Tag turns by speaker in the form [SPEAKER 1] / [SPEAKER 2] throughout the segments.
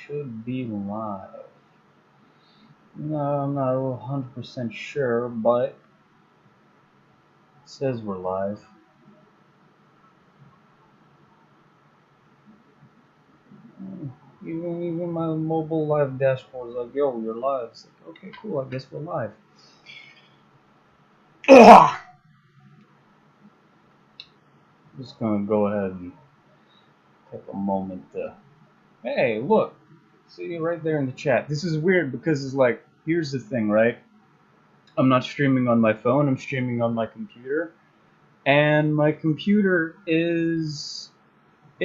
[SPEAKER 1] should be live. No, I'm not 100% sure, but it says we're live. Even my mobile live dashboard is like, yo, you're live. It's like, okay, cool, I guess we're live. I'm just gonna go ahead and take a moment to. Hey, look, see right there in the chat. This is weird because it's like, here's the thing, right? I'm not streaming on my phone, I'm streaming on my computer. And my computer it's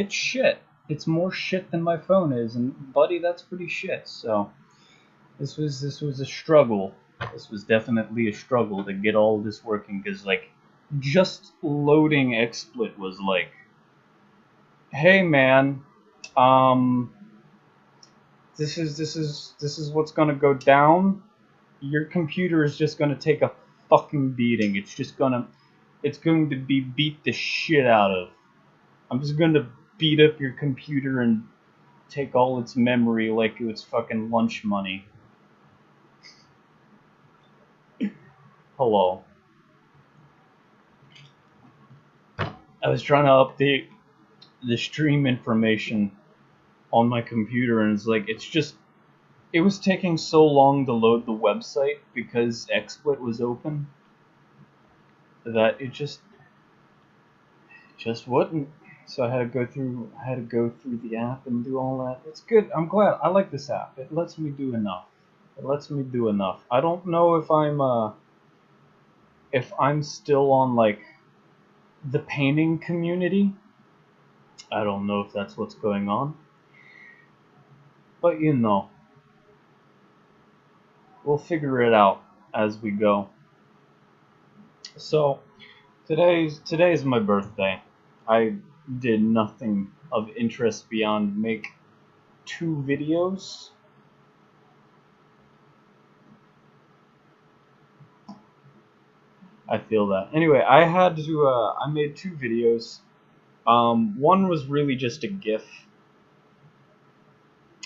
[SPEAKER 1] shit. It's more shit than my phone is, and buddy, that's pretty shit. So this was a struggle. This was definitely a struggle to get all this working, because like just loading XSplit was like, hey man, this is what's gonna go down. Your computer is just gonna take a fucking beating. It's going to be beat the shit out of. I'm just gonna beat up your computer and take all its memory like it was fucking lunch money. Hello. I was trying to update the stream information on my computer, and it's like, it was taking so long to load the website because XSplit was open that it just wouldn't. So I had to go through the app and do all that. It's good. I'm glad. I like this app. It lets me do enough. I don't know if I'm still on like the painting community. I don't know if that's what's going on. But we'll figure it out as we go. So today's my birthday. I did nothing of interest beyond make 2 videos. I feel that. Anyway, I made 2 videos. One was really just a GIF.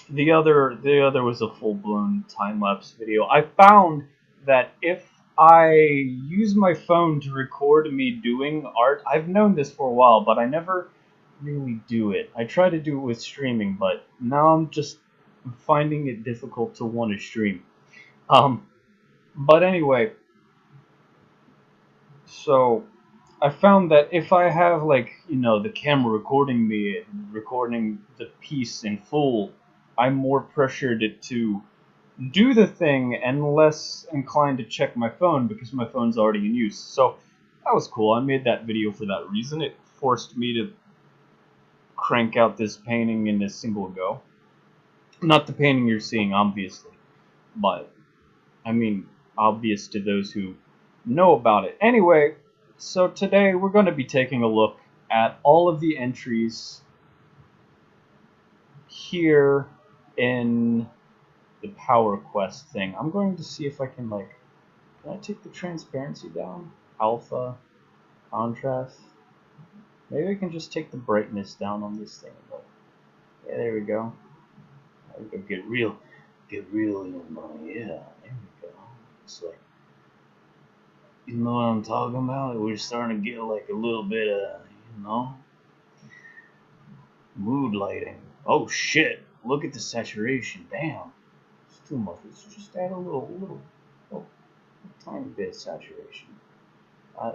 [SPEAKER 1] The other was a full-blown time-lapse video. I found that if I use my phone to record me doing art, I've known this for a while, but I never really do it. I try to do it with streaming, but now I'm finding it difficult to want to stream. But anyway, so I found that if I have the camera recording me and recording the piece in full, I'm more pressured to do the thing and less inclined to check my phone because my phone's already in use. So that was cool. I made that video for that reason. It forced me to crank out this painting in a single go. Not the painting you're seeing, obviously, but I mean, obvious to those who know about it. Anyway, so today we're going to be taking a look at all of the entries here in the Power Quest thing. I'm going to see if I can I take the transparency down? Alpha, contrast. Maybe I can just take the brightness down on this thing. But yeah, there we go. I can get real in my, yeah, there we go. It's like, you know what I'm talking about? We're starting to get like a little bit of, mood lighting. Oh shit! Look at the saturation. Damn, it's too much. Let's just add a little, a tiny bit of saturation. I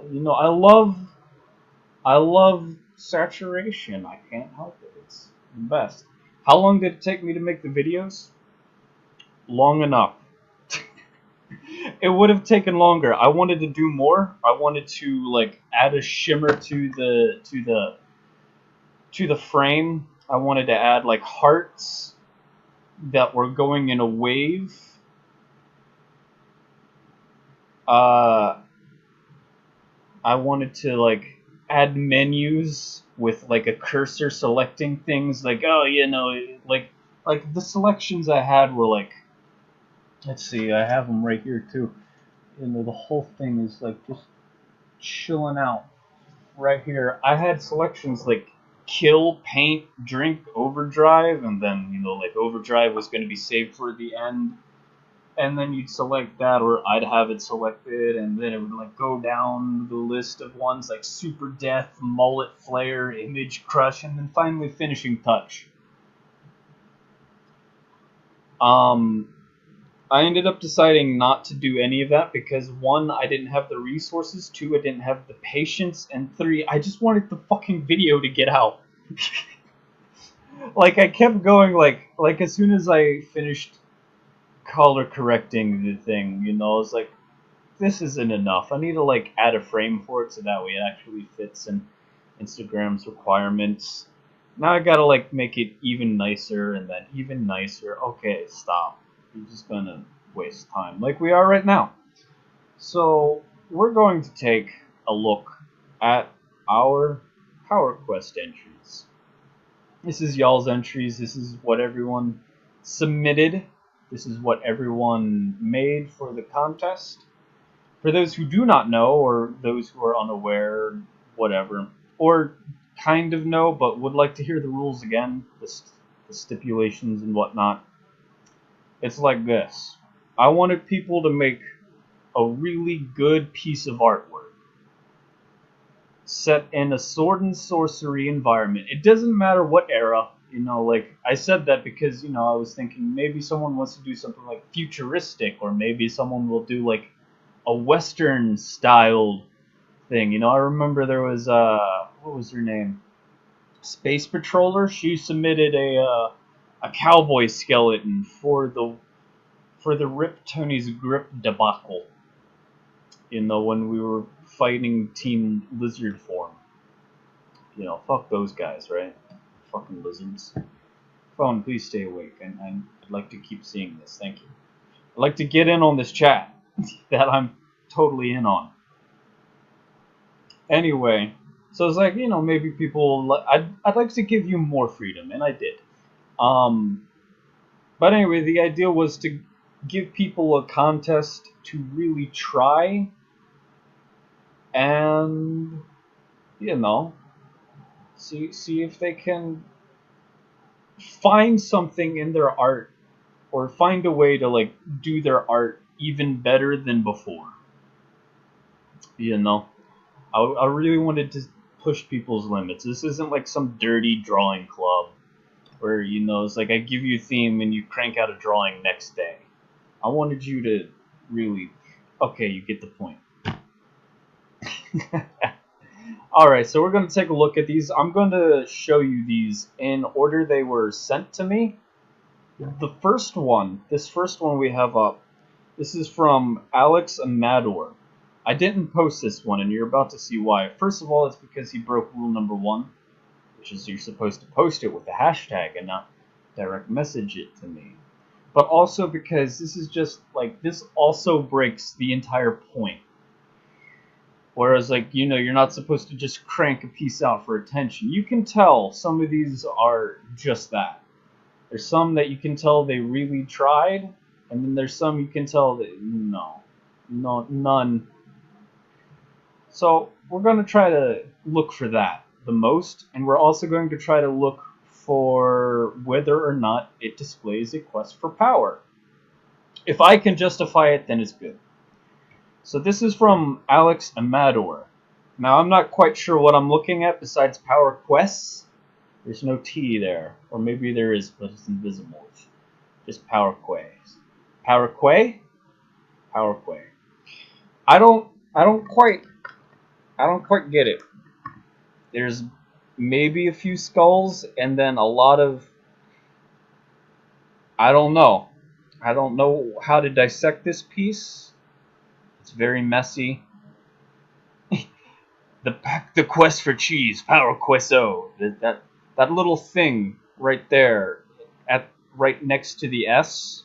[SPEAKER 1] love saturation. I can't help it. It's the best. How long did it take me to make the videos? Long enough. It would have taken longer. I wanted to do more. I wanted to add a shimmer to the frame. I wanted to add hearts that were going in a wave. I wanted to add menus with a cursor selecting things. The selections I had were let's see, I have them right here too. The whole thing is just chilling out right here. I had selections kill, paint, drink, overdrive, and then, you know, like overdrive was going to be saved for the end. And then you'd select that, or I'd have it selected, and then it would like go down the list of ones like Super Death, Mullet Flare, Image Crush, and then finally Finishing Touch. I ended up deciding not to do any of that because one, I didn't have the resources, two, I didn't have the patience, and three, I just wanted the fucking video to get out. Like I kept going, like as soon as I finished color correcting the thing, you know, I was like, this isn't enough. I need to like add a frame for it so that way it actually fits in Instagram's requirements. Now I gotta like make it even nicer and then even nicer. Okay, stop. You're just gonna waste time like we are right now. So we're going to take a look at our Power Quest entries. This is y'all's entries. This is what everyone submitted. This is what everyone made for the contest. For those who do not know, or those who are unaware, whatever, or kind of know but would like to hear the rules again, the stipulations and whatnot, it's like this. I wanted people to make a really good piece of artwork set in a sword and sorcery environment. It doesn't matter what era, you know, like I said that because, you know, I was thinking maybe someone wants to do something like futuristic, or maybe someone will do like a Western styled thing. You know, I remember there was what was her name? Space Patroller. She submitted a cowboy skeleton for the Rip Tony's Grip debacle. You know, when we were fighting Team Lizard form. You know, fuck those guys, right? Fucking lizards. Phone, please stay awake, and I'd like to keep seeing this. Thank you. I'd like to get in on this chat that I'm totally in on. Anyway, so it's like, you know, maybe people, I'd like to give you more freedom, and I did. But anyway, the idea was to give people a contest to really try and, you know, see if they can find something in their art or find a way to like do their art even better than before. You know, I really wanted to push people's limits. This isn't like some dirty drawing club where, you know, it's like I give you a theme and you crank out a drawing next day. I wanted you to really, okay, you get the point. Alright, so we're going to take a look at these. I'm going to show you these in order they were sent to me. The first one, this first one we have up, this is from Alex Amador. I didn't post this one, and you're about to see why. First of all, it's because he broke rule number 1, which is you're supposed to post it with the hashtag and not direct message it to me. But also because this is just, like, this also breaks the entire point. Whereas, like, you know, you're not supposed to just crank a piece out for attention. You can tell some of these are just that. There's some that you can tell they really tried, and then there's some you can tell that, no, none. So we're going to try to look for that the most, and we're also going to try to look for whether or not it displays a quest for power. If I can justify it, then it's good. So this is from Alex Amador. Now I'm not quite sure what I'm looking at besides power quests. There's no T there, or maybe there is, but it's invisible. It's just power quests. Power quay? Power quay. I don't quite get it. There's maybe a few skulls and then a lot of, I don't know. I don't know how to dissect this piece. It's very messy. the quest for cheese, power queso. That little thing right there, right next to the S,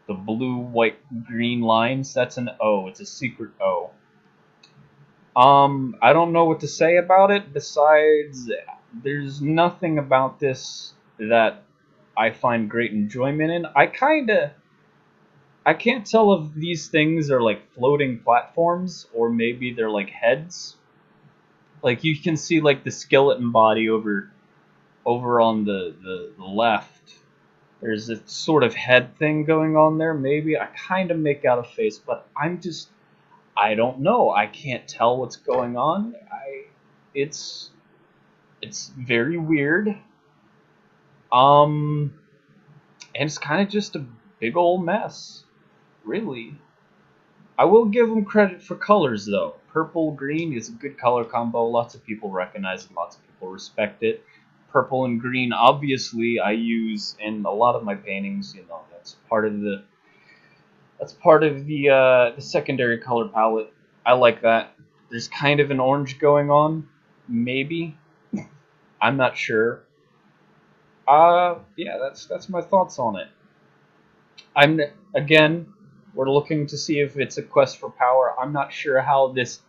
[SPEAKER 1] the blue, white, green lines. That's an O. It's a secret O. I don't know what to say about it besides there's nothing about this that I find great enjoyment in. I can't tell if these things are like floating platforms or maybe they're like heads. Like you can see like the skeleton body over on the left. There's a sort of head thing going on there. Maybe I kind of make out a face, but I don't know. I can't tell what's going on. It's it's very weird. Um, and it's kind of just a big old mess, really. I will give them credit for colors though. Purple green is a good color combo. Lots of people recognize it. Lots of people respect it. Purple and green, obviously, I use in a lot of my paintings. You know, that's part of the secondary color palette. I like that. There's kind of an orange going on, maybe. I'm not sure. Yeah, that's my thoughts on it. I'm again, we're looking to see if it's a quest for power. I'm not sure how this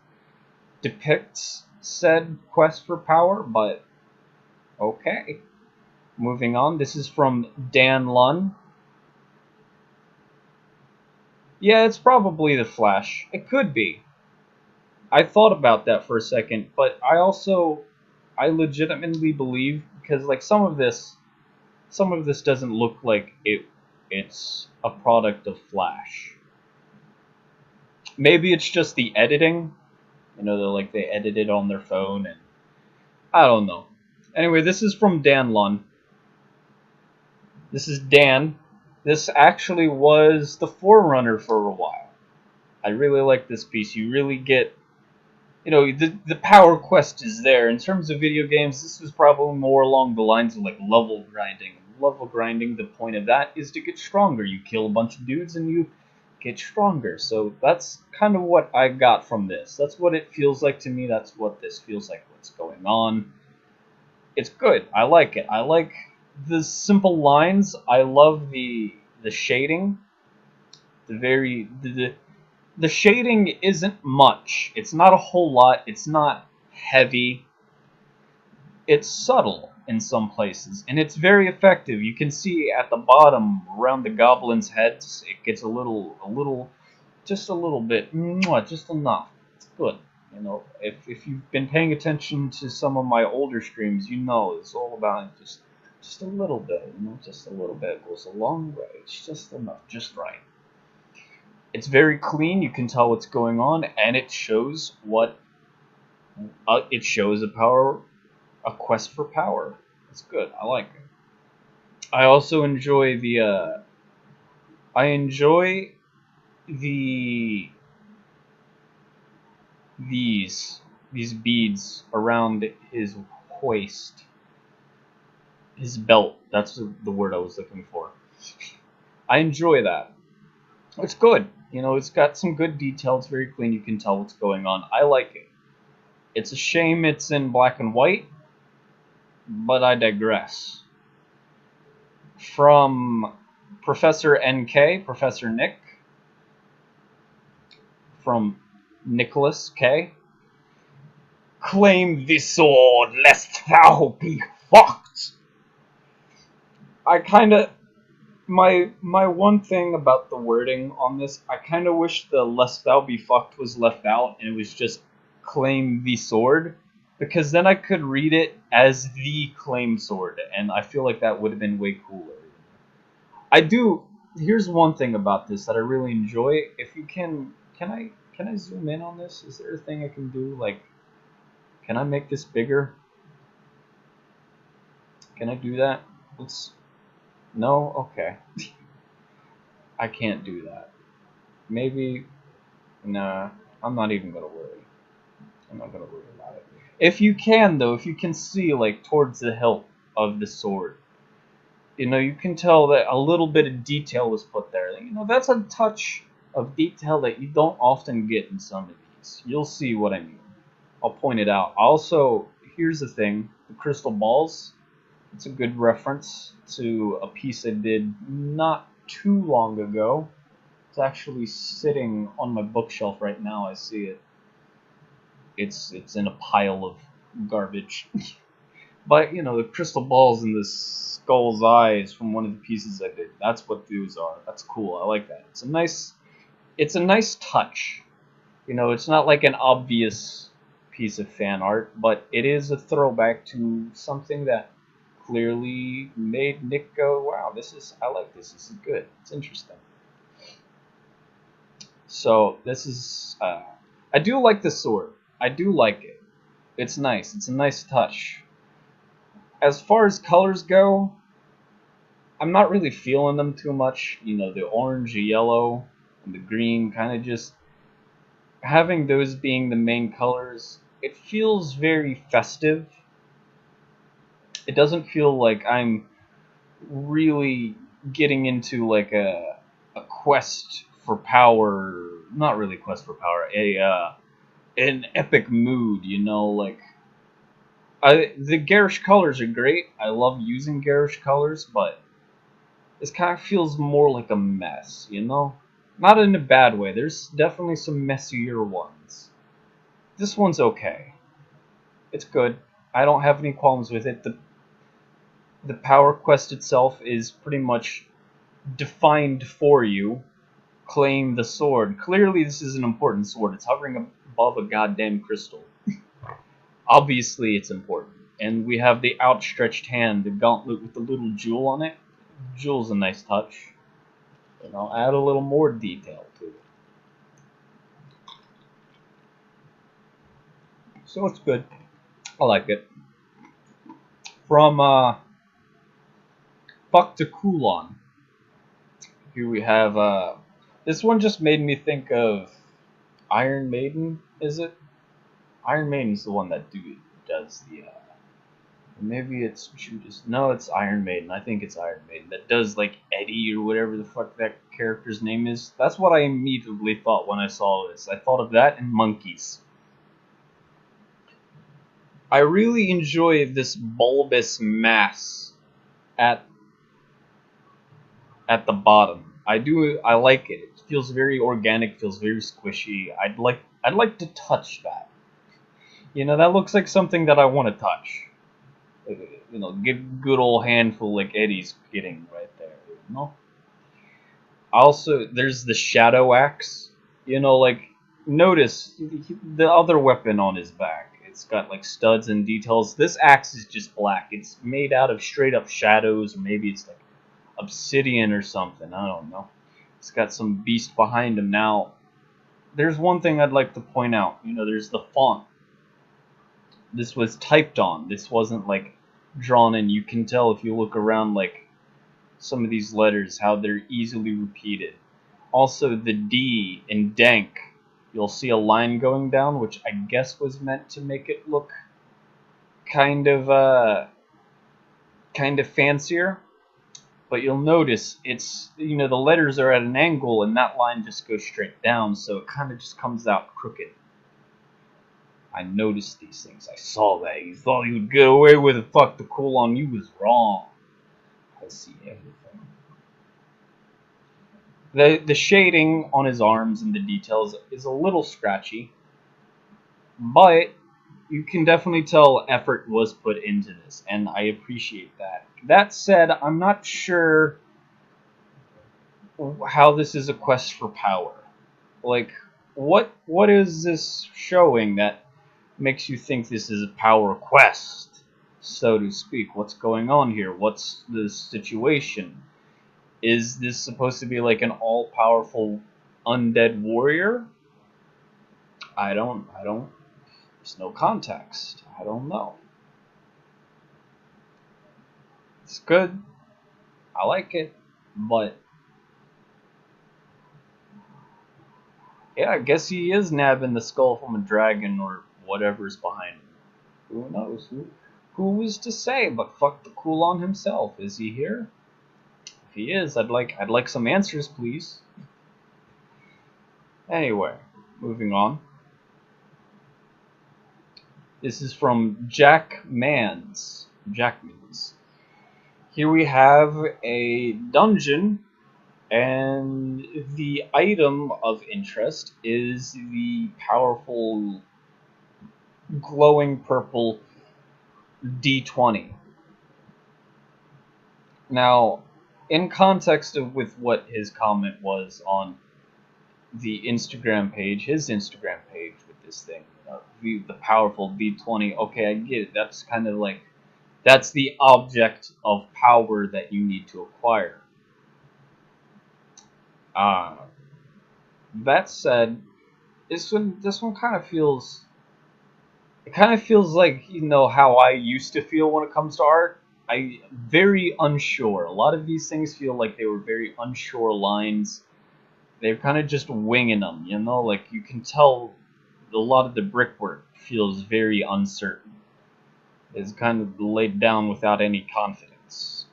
[SPEAKER 1] depicts said quest for power, but okay. Moving on. This is from Dan Lunn. Yeah, it's probably the Flash. It could be. I thought about that for a second, but I legitimately believe because like some of this doesn't look like it's a product of Flash. Maybe it's just the editing. You know, they edited on their phone and I don't know. Anyway, this is from Dan Lunn. This is Dan. This actually was the forerunner for a while. I really like this piece. You really get, you know, the power quest is there. In terms of video games, this was probably more along the lines of like level grinding. Level grinding, the point of that is to get stronger. You kill a bunch of dudes and you get stronger. So that's kind of what I got from this. That's what it feels like to me. That's what this feels like. What's going on? It's good. I like it. I like the simple lines. I love the shading. The shading isn't much. It's not a whole lot. It's not heavy. It's subtle in some places, and it's very effective. You can see at the bottom around the goblins' heads, it gets just a little bit, just enough. It's good. You know, if you've been paying attention to some of my older streams, you know it's all about just a little bit. You know, just a little bit goes a long way. It's just enough, just right. It's very clean. You can tell what's going on, and it shows it shows a quest for power. It's good. I like it. I also enjoy I enjoy the these these beads around his waist, his belt. That's the word I was looking for. I enjoy that. It's good. You know, it's got some good detail. It's very clean. You can tell what's going on. I like it. It's a shame it's in black and white, but I digress. From Professor NK, Professor Nick, from Nicholas K. Claim the sword, lest thou be fucked. I kind of my one thing about the wording on this, I kind of wish the "lest thou be fucked" was left out and it was just "claim the sword," because then I could read it as the claim sword, and I feel like that would have been way cooler. I do. Here's one thing about this that I really enjoy. If you can I zoom in on this? Is there a thing I can do? Like, can I make this bigger? Can I do that? Let's. No. Okay. I can't do that. Maybe. Nah. I'm not even gonna worry. I'm not gonna worry about it. If you can though, if you can see like towards the hilt of the sword, you know, you can tell that a little bit of detail was put there. You know, that's a touch of detail that you don't often get in some of these. You'll see what I mean. I'll point it out. Also, here's the thing: the crystal balls. It's a good reference to a piece I did not too long ago. It's actually sitting on my bookshelf right now. I see it. It's in a pile of garbage. But you know, the crystal balls in the skull's eyes from one of the pieces I did. That's what those are. That's cool. I like that. It's a nice touch. You know, it's not like an obvious piece of fan art, but it is a throwback to something that clearly made Nick go, "Wow, I like this. This is good. It's interesting." So this is I do like the sword. I do like it. It's nice. It's a nice touch. As far as colors go, I'm not really feeling them too much. You know, the orange, the yellow, and the green, kind of just having those being the main colors. It feels very festive. It doesn't feel like I'm really getting into like a quest for power. Not really quest for power. An epic mood. You know, like the garish colors are great. I love using garish colors, but this kind of feels more like a mess, you know? Not in a bad way. There's definitely some messier ones. This one's okay. It's good. I don't have any qualms with it. The power quest itself is pretty much defined for you. Claim the sword. Clearly this is an important sword. It's hovering above a goddamn crystal. Obviously it's important. And we have the outstretched hand, the gauntlet with the little jewel on it. Jewel's a nice touch. You know, add a little more detail to it. So it's good. I like it. From Fuck to Coolon. Here we have this one just made me think of Iron Maiden, is it? Iron Maiden's the one that does the maybe it's Judas. No, it's Iron Maiden. I think it's Iron Maiden that does like Eddie or whatever the fuck that character's name is. That's what I immediately thought when I saw this. I thought of that and monkeys. I really enjoy this bulbous mass at the bottom. I like it. It feels very organic, feels very squishy. I'd like to touch that. You know, that looks like something that I want to touch. You know, give good old handful like Eddie's getting right there, you know? Also, there's the shadow axe. You know, like notice the other weapon on his back. It's got like studs and details. This axe is just black. It's made out of straight up shadows, or maybe it's like obsidian or something. I don't know. It's got some beast behind him. Now, there's one thing I'd like to point out. You know, there's the font. This was typed on. This wasn't like drawn in. You can tell if you look around like some of these letters how they're easily repeated. Also, the D in dank, you'll see a line going down, which I guess was meant to make it look kind of fancier. But you'll notice it's, you know, the letters are at an angle and that line just goes straight down, so it kind of just comes out crooked. I noticed these things. I saw that. You thought you would get away with it. Fuck the Coolon. You was wrong. I see everything. The shading on his arms and the details is a little scratchy, but you can definitely tell effort was put into this, and I appreciate that. That said, I'm not sure how this is a quest for power. Like, what is this showing that makes you think this is a power quest, so to speak? What's going on here? What's the situation? Is this supposed to be like an all-powerful undead warrior? I don't, there's no context. I don't know. It's good. I like it. But, yeah, I guess he is nabbing the skull from a dragon or whatever's behind him. Who knows? Who is to say? But fuck the Coolon himself. Is he here? If he is, I'd like some answers, please. Anyway, moving on. This is from Jackmans. Here we have a dungeon, and the item of interest is the powerful glowing purple D20. Now, in context of with what his comment was on the Instagram page, his Instagram page with this thing. The powerful V20. Okay, I get it. That's kind of like that's the object of power that you need to acquire. Uh, that said, this one kind of feels it kind of feels like how I used to feel when it comes to art. I very unsure. A lot of these things feel like they were very unsure lines. They're kind of just winging them, like you can tell a lot of the brickwork feels very uncertain. It's kind of laid down without any confidence.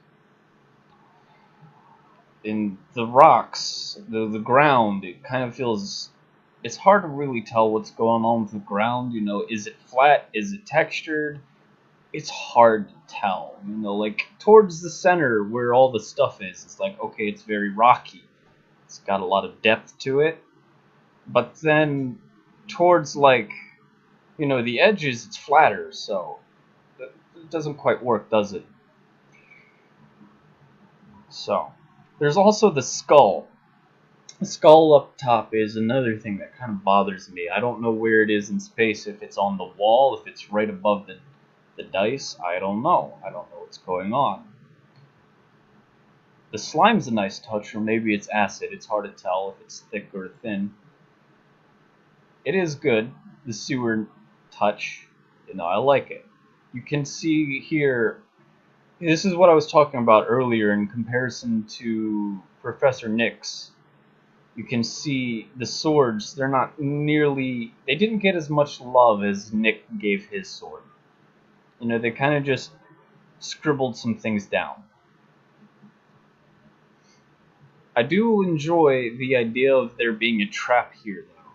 [SPEAKER 1] In the rocks, the ground, it kind of feels it's hard to really tell what's going on with the ground. Is it flat? Is it textured? It's hard to tell. Like towards the center where all the stuff is, it's like, okay, it's very rocky. It's got a lot of depth to it. But then towards the edges, it's flatter, so it doesn't quite work, does it? So there's also the skull. The skull up top is another thing that kind of bothers me. I don't know where it is in space, if it's on the wall, if it's right above the dice. I don't know. I don't know what's going on. The slime's a nice touch, or maybe it's acid. It's hard to tell if it's thick or thin. It is good. The sewer touch, I like it. You can see here, this is what I was talking about earlier in comparison to Professor Nick's. You can see the swords, they didn't get as much love as Nick gave his sword. They kind of just scribbled some things down. I do enjoy the idea of there being a trap here, though.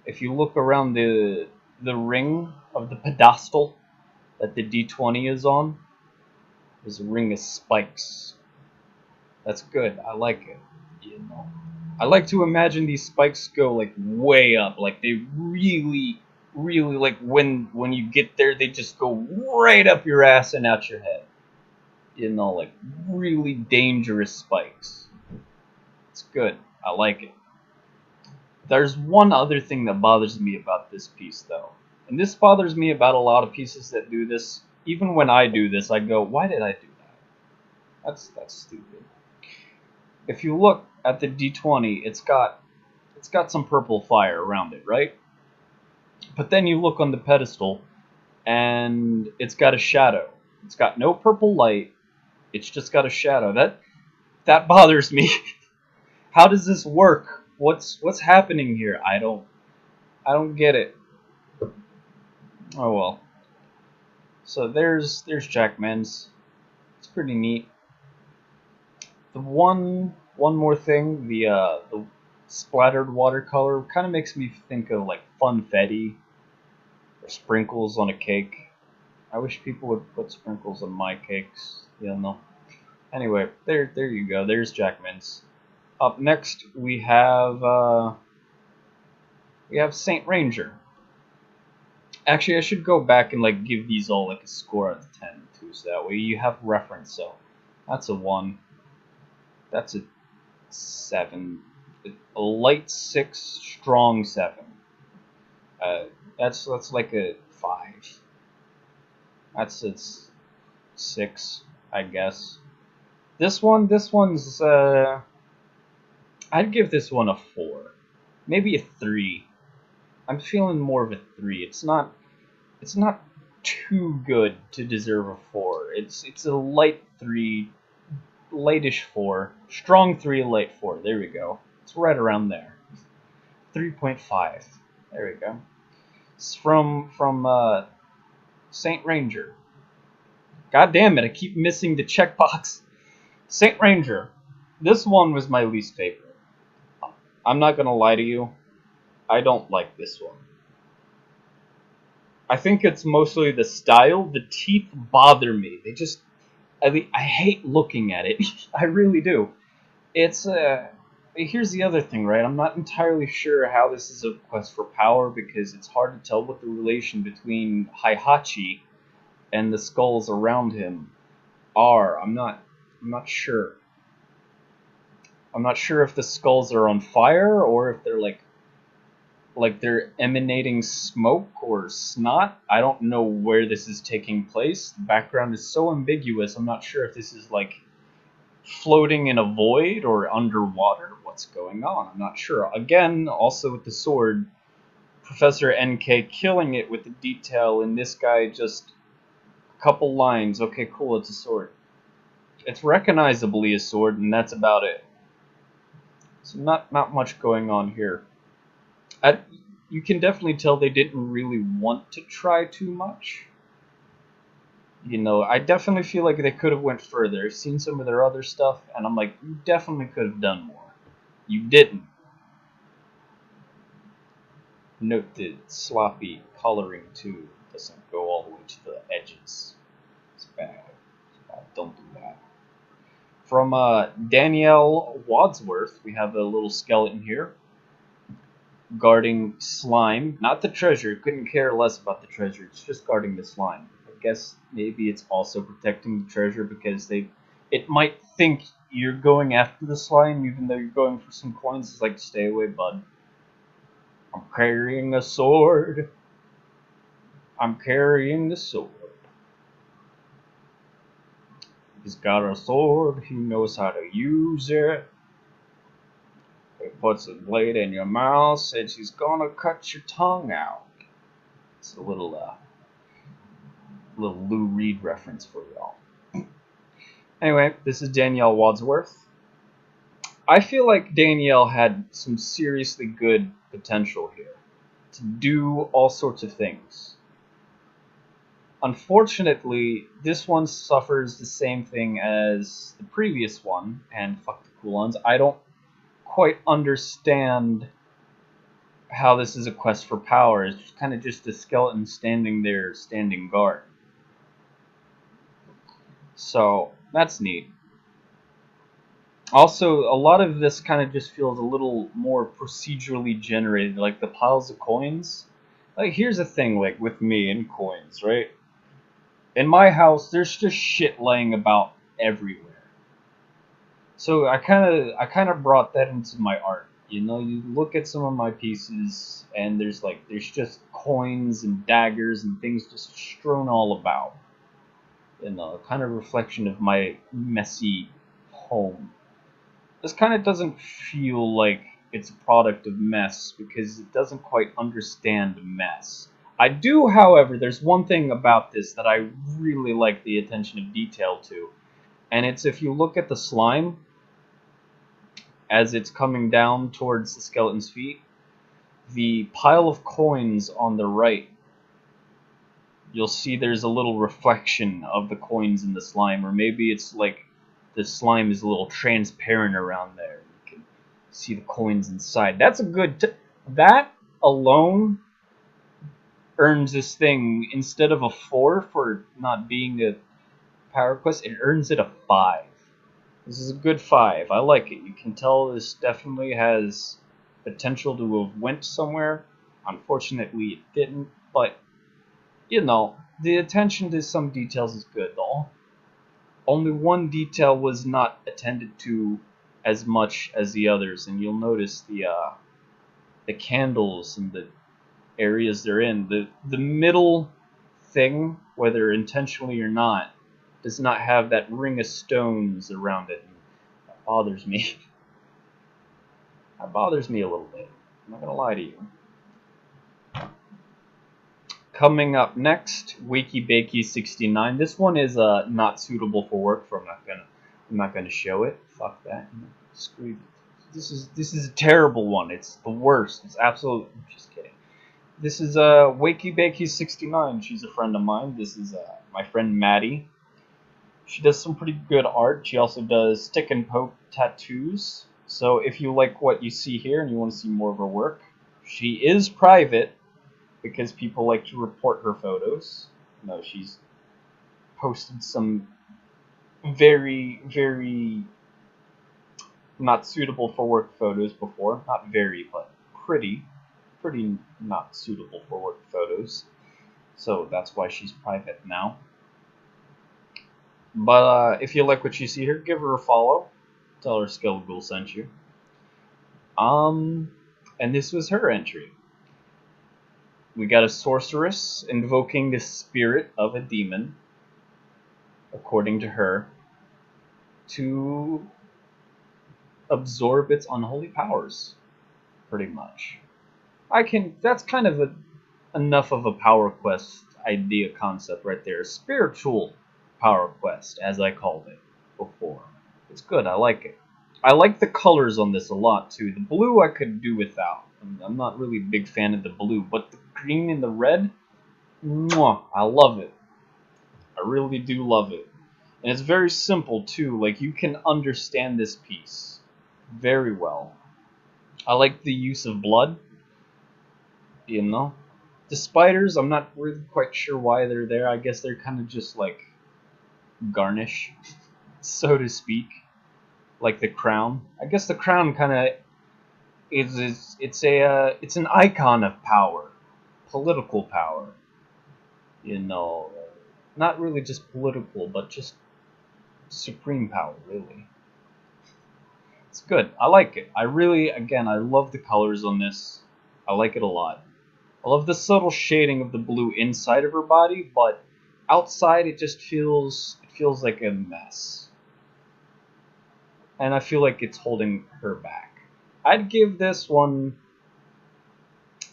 [SPEAKER 1] If you look around the ring of the pedestal that the D20 is on, there's a ring of spikes. That's good. I like it. I like to imagine these spikes go like way up, like they really, really like when you get there, they just go right up your ass and out your head. Like really dangerous spikes. It's good. I like it. There's one other thing that bothers me about this piece, though. And this bothers me about a lot of pieces that do this. Even when I do this, I go, why did I do that? That's stupid. If you look at the D20, it's got some purple fire around it, right? But then you look on the pedestal, and it's got a shadow. It's got no purple light. It's just got a shadow. That bothers me. How does this work? What's happening here? I don't get it. Oh well. So there's Jackman's. It's pretty neat. The one more thing, the splattered watercolor kind of makes me think of like funfetti or sprinkles on a cake. I wish people would put sprinkles on my cakes. Anyway, there you go. There's Jackman's. Up next we have Saint Ranger. Actually, I should go back and give these all a score out of 10 too, so that way you have reference. So that's a 1. That's a 7. A light 6, strong 7. That's like a 5. That's a 6, I guess. This one's I'd give this one a 4, maybe a 3. I'm feeling more of a 3. It's not too good to deserve a 4. It's a light 3, lightish 4, strong 3, light 4. There we go. It's right around there. 3.5. There we go. It's from Saint Ranger. God damn it! I keep missing the checkbox. Saint Ranger. This one was my least favorite. I'm not gonna lie to you. I don't like this one. I think it's mostly the style. The teeth bother me. I hate looking at it. I really do. It's here's the other thing, right? I'm not entirely sure how this is a quest for power because it's hard to tell what the relation between Heihachi and the skulls around him are. I'm not sure. I'm not sure if the skulls are on fire or if they're like they're emanating smoke or snot. I don't know where this is taking place. The background is so ambiguous. I'm not sure if this is like floating in a void or underwater. What's going on? I'm not sure. Again, also with the sword, Professor NK killing it with the detail, and this guy just a couple lines. Okay, cool, it's a sword. It's recognizably a sword, and that's about it. So not much going on here. You can definitely tell they didn't really want to try too much. You know, I definitely feel like they could have went further. I've seen some of their other stuff, and I'm like, you definitely could have done more. You didn't. Note the sloppy coloring too. Doesn't go all the way to the edges. It's bad. It's bad. Don't do that. From Danielle Wadsworth, we have a little skeleton here guarding slime. Not the treasure. Couldn't care less about the treasure. It's just guarding the slime. I guess maybe it's also protecting the treasure because it might think you're going after the slime even though you're going for some coins. It's like, stay away, bud. I'm carrying a sword. I'm carrying the sword. He's got a sword. He knows how to use it. He puts a blade in your mouth. Says he's gonna cut your tongue out. It's a little Lou Reed reference for y'all. Anyway, this is Danielle Wadsworth. I feel like Danielle had some seriously good potential here to do all sorts of things. Unfortunately, this one suffers the same thing as the previous one, and fuck the Coolons. I don't quite understand how this is a quest for power. It's kind of just a skeleton standing there, standing guard. So, that's neat. Also, a lot of this kind of just feels a little more procedurally generated, like the piles of coins. Like, here's the thing, like, with me and coins, right? In my house, there's just shit laying about everywhere. So I kind of brought that into my art. You know, you look at some of my pieces, and there's just coins and daggers and things just strewn all about. You know, kind of reflection of my messy home. This kind of doesn't feel like it's a product of mess because it doesn't quite understand mess. I do, however, there's one thing about this that I really like the attention of detail to, and it's if you look at the slime as it's coming down towards the skeleton's feet, the pile of coins on the right, you'll see there's a little reflection of the coins in the slime, or maybe it's like the slime is a little transparent around there. You can see the coins inside. That's a good... that alone earns this thing, instead of a 4 for not being a power quest, it earns it a 5. This is a good 5. I like it. You can tell this definitely has potential to have went somewhere. Unfortunately, it didn't, but, you know, the attention to some details is good, though. Only one detail was not attended to as much as the others, and you'll notice the candles and the areas they're in. The middle thing, whether intentionally or not, does not have that ring of stones around it. And that bothers me. That bothers me a little bit. I'm not gonna lie to you. Coming up next, Wakey Bakey 69. This one is not suitable for work, so I'm not gonna show it. Fuck that. Screw it. This is a terrible one. It's the worst. It's absolute. I'm just kidding. This is Wakey Bakey 69. She's a friend of mine. This is my friend Maddie. She does some pretty good art. She also does stick and poke tattoos. So if you like what you see here and you want to see more of her work, she is private because people like to report her photos. No, she's posted some very, very not suitable for work photos before. Not very, but pretty not suitable for work photos. So that's why she's private now. But if you like what you see here, give her a follow. Tell her Skeleghoul sent you. And this was her entry. We got a sorceress invoking the spirit of a demon, according to her, to absorb its unholy powers, pretty much. That's kind of enough of a power quest idea concept right there. Spiritual power quest, as I called it before. It's good. I like it. I like the colors on this a lot too. The blue I could do without. I'm not really a big fan of the blue, but the green and the red, mwah, I love it. I really do love it. And it's very simple too. Like you can understand this piece very well. I like the use of blood, you know. The spiders, I'm not really quite sure why they're there. I guess they're kind of just like garnish, so to speak. Like the crown. I guess the crown kind of it's an icon of power, political power. You know, not really just political, but just supreme power, really. It's good. I like it. I really, again, I love the colors on this. I like it a lot. I love the subtle shading of the blue inside of her body, but outside it feels like a mess. And I feel like it's holding her back. I'd give this one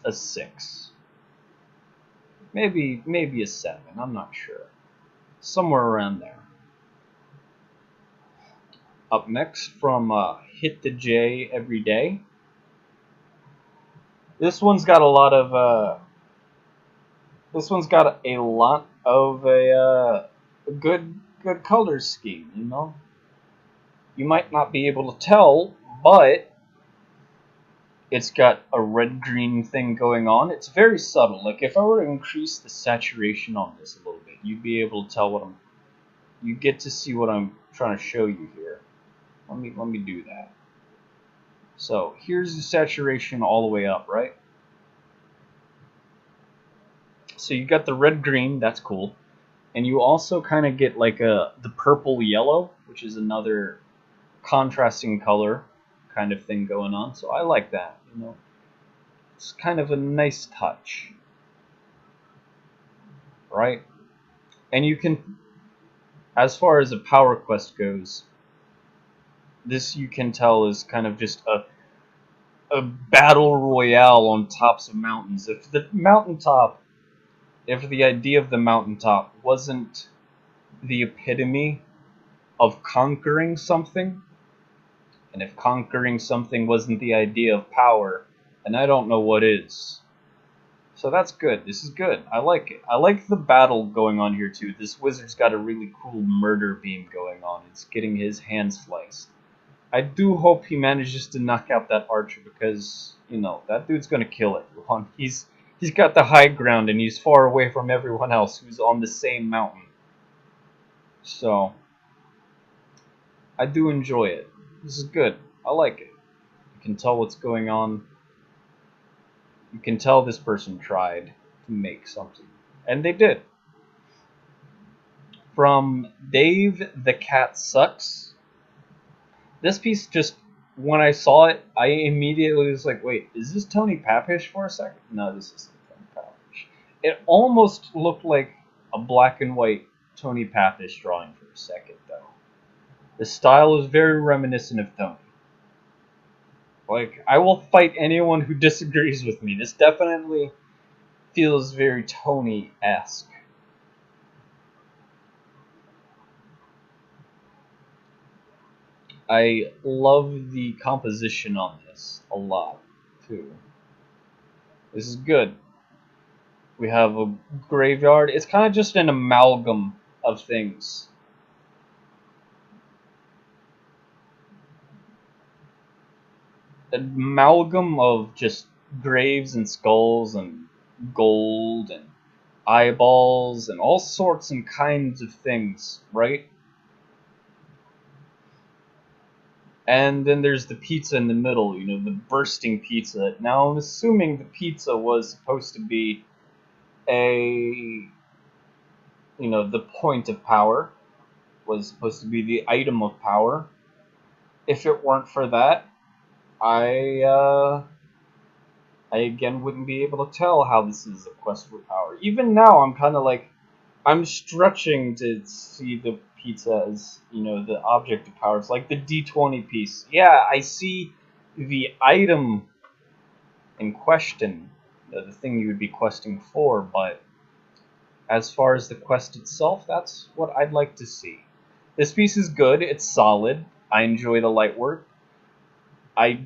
[SPEAKER 1] a 6. Maybe a 7. I'm not sure. Somewhere around there. Up next from Hit the J Every Day. This one's got a lot of a good color scheme, you know. You might not be able to tell, but it's got a red-green thing going on. It's very subtle. Like if I were to increase the saturation on this a little bit, you'd be able to tell you get to see what I'm trying to show you here. Let me do that. So here's the saturation all the way up, right? So you got the red-green, that's cool. And you also kind of get like the purple-yellow, which is another contrasting color kind of thing going on. So I like that, you know. It's kind of a nice touch, right? And you can, as far as a power quest goes, this you can tell is kind of just a battle royale on tops of mountains. If the idea of the mountaintop wasn't the epitome of conquering something, and if conquering something wasn't the idea of power, and I don't know what is. So that's good. This is good. I like it. I like the battle going on here too. This wizard's got a really cool murder beam going on. It's getting his hand sliced. I do hope he manages to knock out that archer because, you know, that dude's gonna kill everyone. He's got the high ground and he's far away from everyone else who's on the same mountain. So I do enjoy it. This is good. I like it. You can tell what's going on. You can tell this person tried to make something. And they did. From Dave the Cat Sucks. This piece just, when I saw it, I immediately was like, wait, is this Tony Papish for a second? No, this isn't Tony Papish. It almost looked like a black and white Tony Papish drawing for a second, though. The style is very reminiscent of Tony. Like, I will fight anyone who disagrees with me. This definitely feels very Tony-esque. I love the composition on this a lot, too. This is good. We have a graveyard. It's kind of just an amalgam of things. An amalgam of just graves and skulls and gold and eyeballs and all sorts and kinds of things, right? And then there's the pizza in the middle, you know, the bursting pizza. Now, I'm assuming the pizza was supposed to be the point of power, was supposed to be the item of power. If it weren't for that, I I again wouldn't be able to tell how this is a quest for power. Even now, I'm kind of like, I'm stretching to see the pizza as, the object of power. It's like the D20 piece. Yeah, I see the item in question, the thing you would be questing for, but as far as the quest itself, that's what I'd like to see. This piece is good, it's solid, I enjoy the light work. I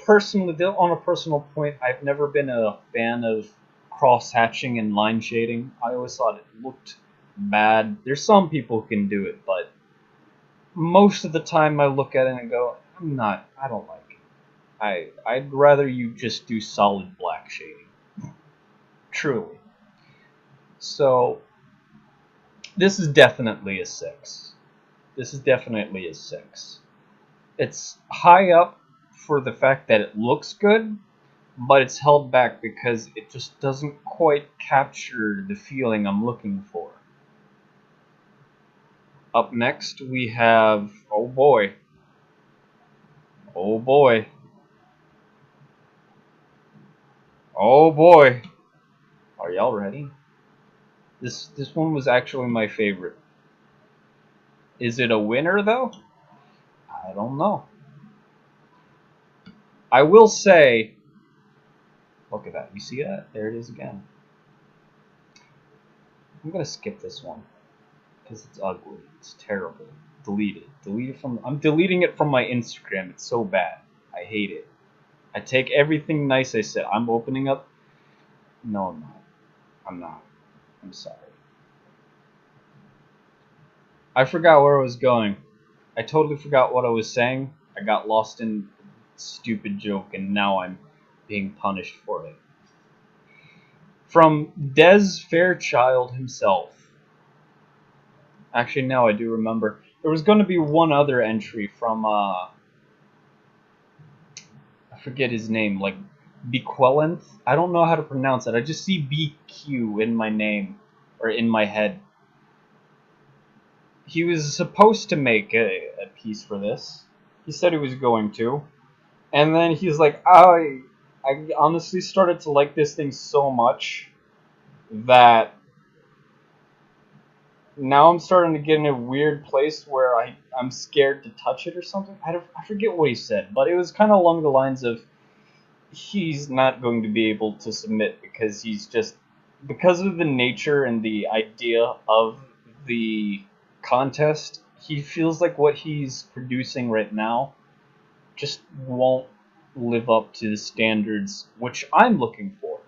[SPEAKER 1] personally, on a personal point, I've never been a fan of cross-hatching and line shading. I always thought it looked bad. There's some people who can do it, but most of the time I look at it and go, I don't like it. I'd rather you just do solid black shading. Truly. So, this is definitely a 6. This is definitely a 6. It's high up for the fact that it looks good, but it's held back because it just doesn't quite capture the feeling I'm looking for. Up next, we have, oh boy. Oh boy. Oh boy. Are y'all ready? This one was actually my favorite. Is it a winner though? I don't know. I will say, look at that. You see that? There it is again. I'm gonna skip this one because it's ugly. It's terrible. Delete it. Delete it from. I'm deleting it from my Instagram. It's so bad. I hate it. I take everything nice I said. I'm opening up. No, I'm not. I'm not. I'm sorry. I forgot where I was going. I totally forgot what I was saying. I got lost in stupid joke, and now I'm being punished for it. From Des Fairchild himself. Actually, no, I do remember. There was going to be one other entry from, I forget his name, like Bequelenth? I don't know how to pronounce it. I just see BQ in my name, or in my head. He was supposed to make a piece for this. He said he was going to. And then he's like, I honestly started to like this thing so much that now I'm starting to get in a weird place where I'm scared to touch it or something. I forget what he said, but it was kind of along the lines of he's not going to be able to submit because of the nature and the idea of the contest, he feels like what he's producing right now just won't live up to the standards which I'm looking for.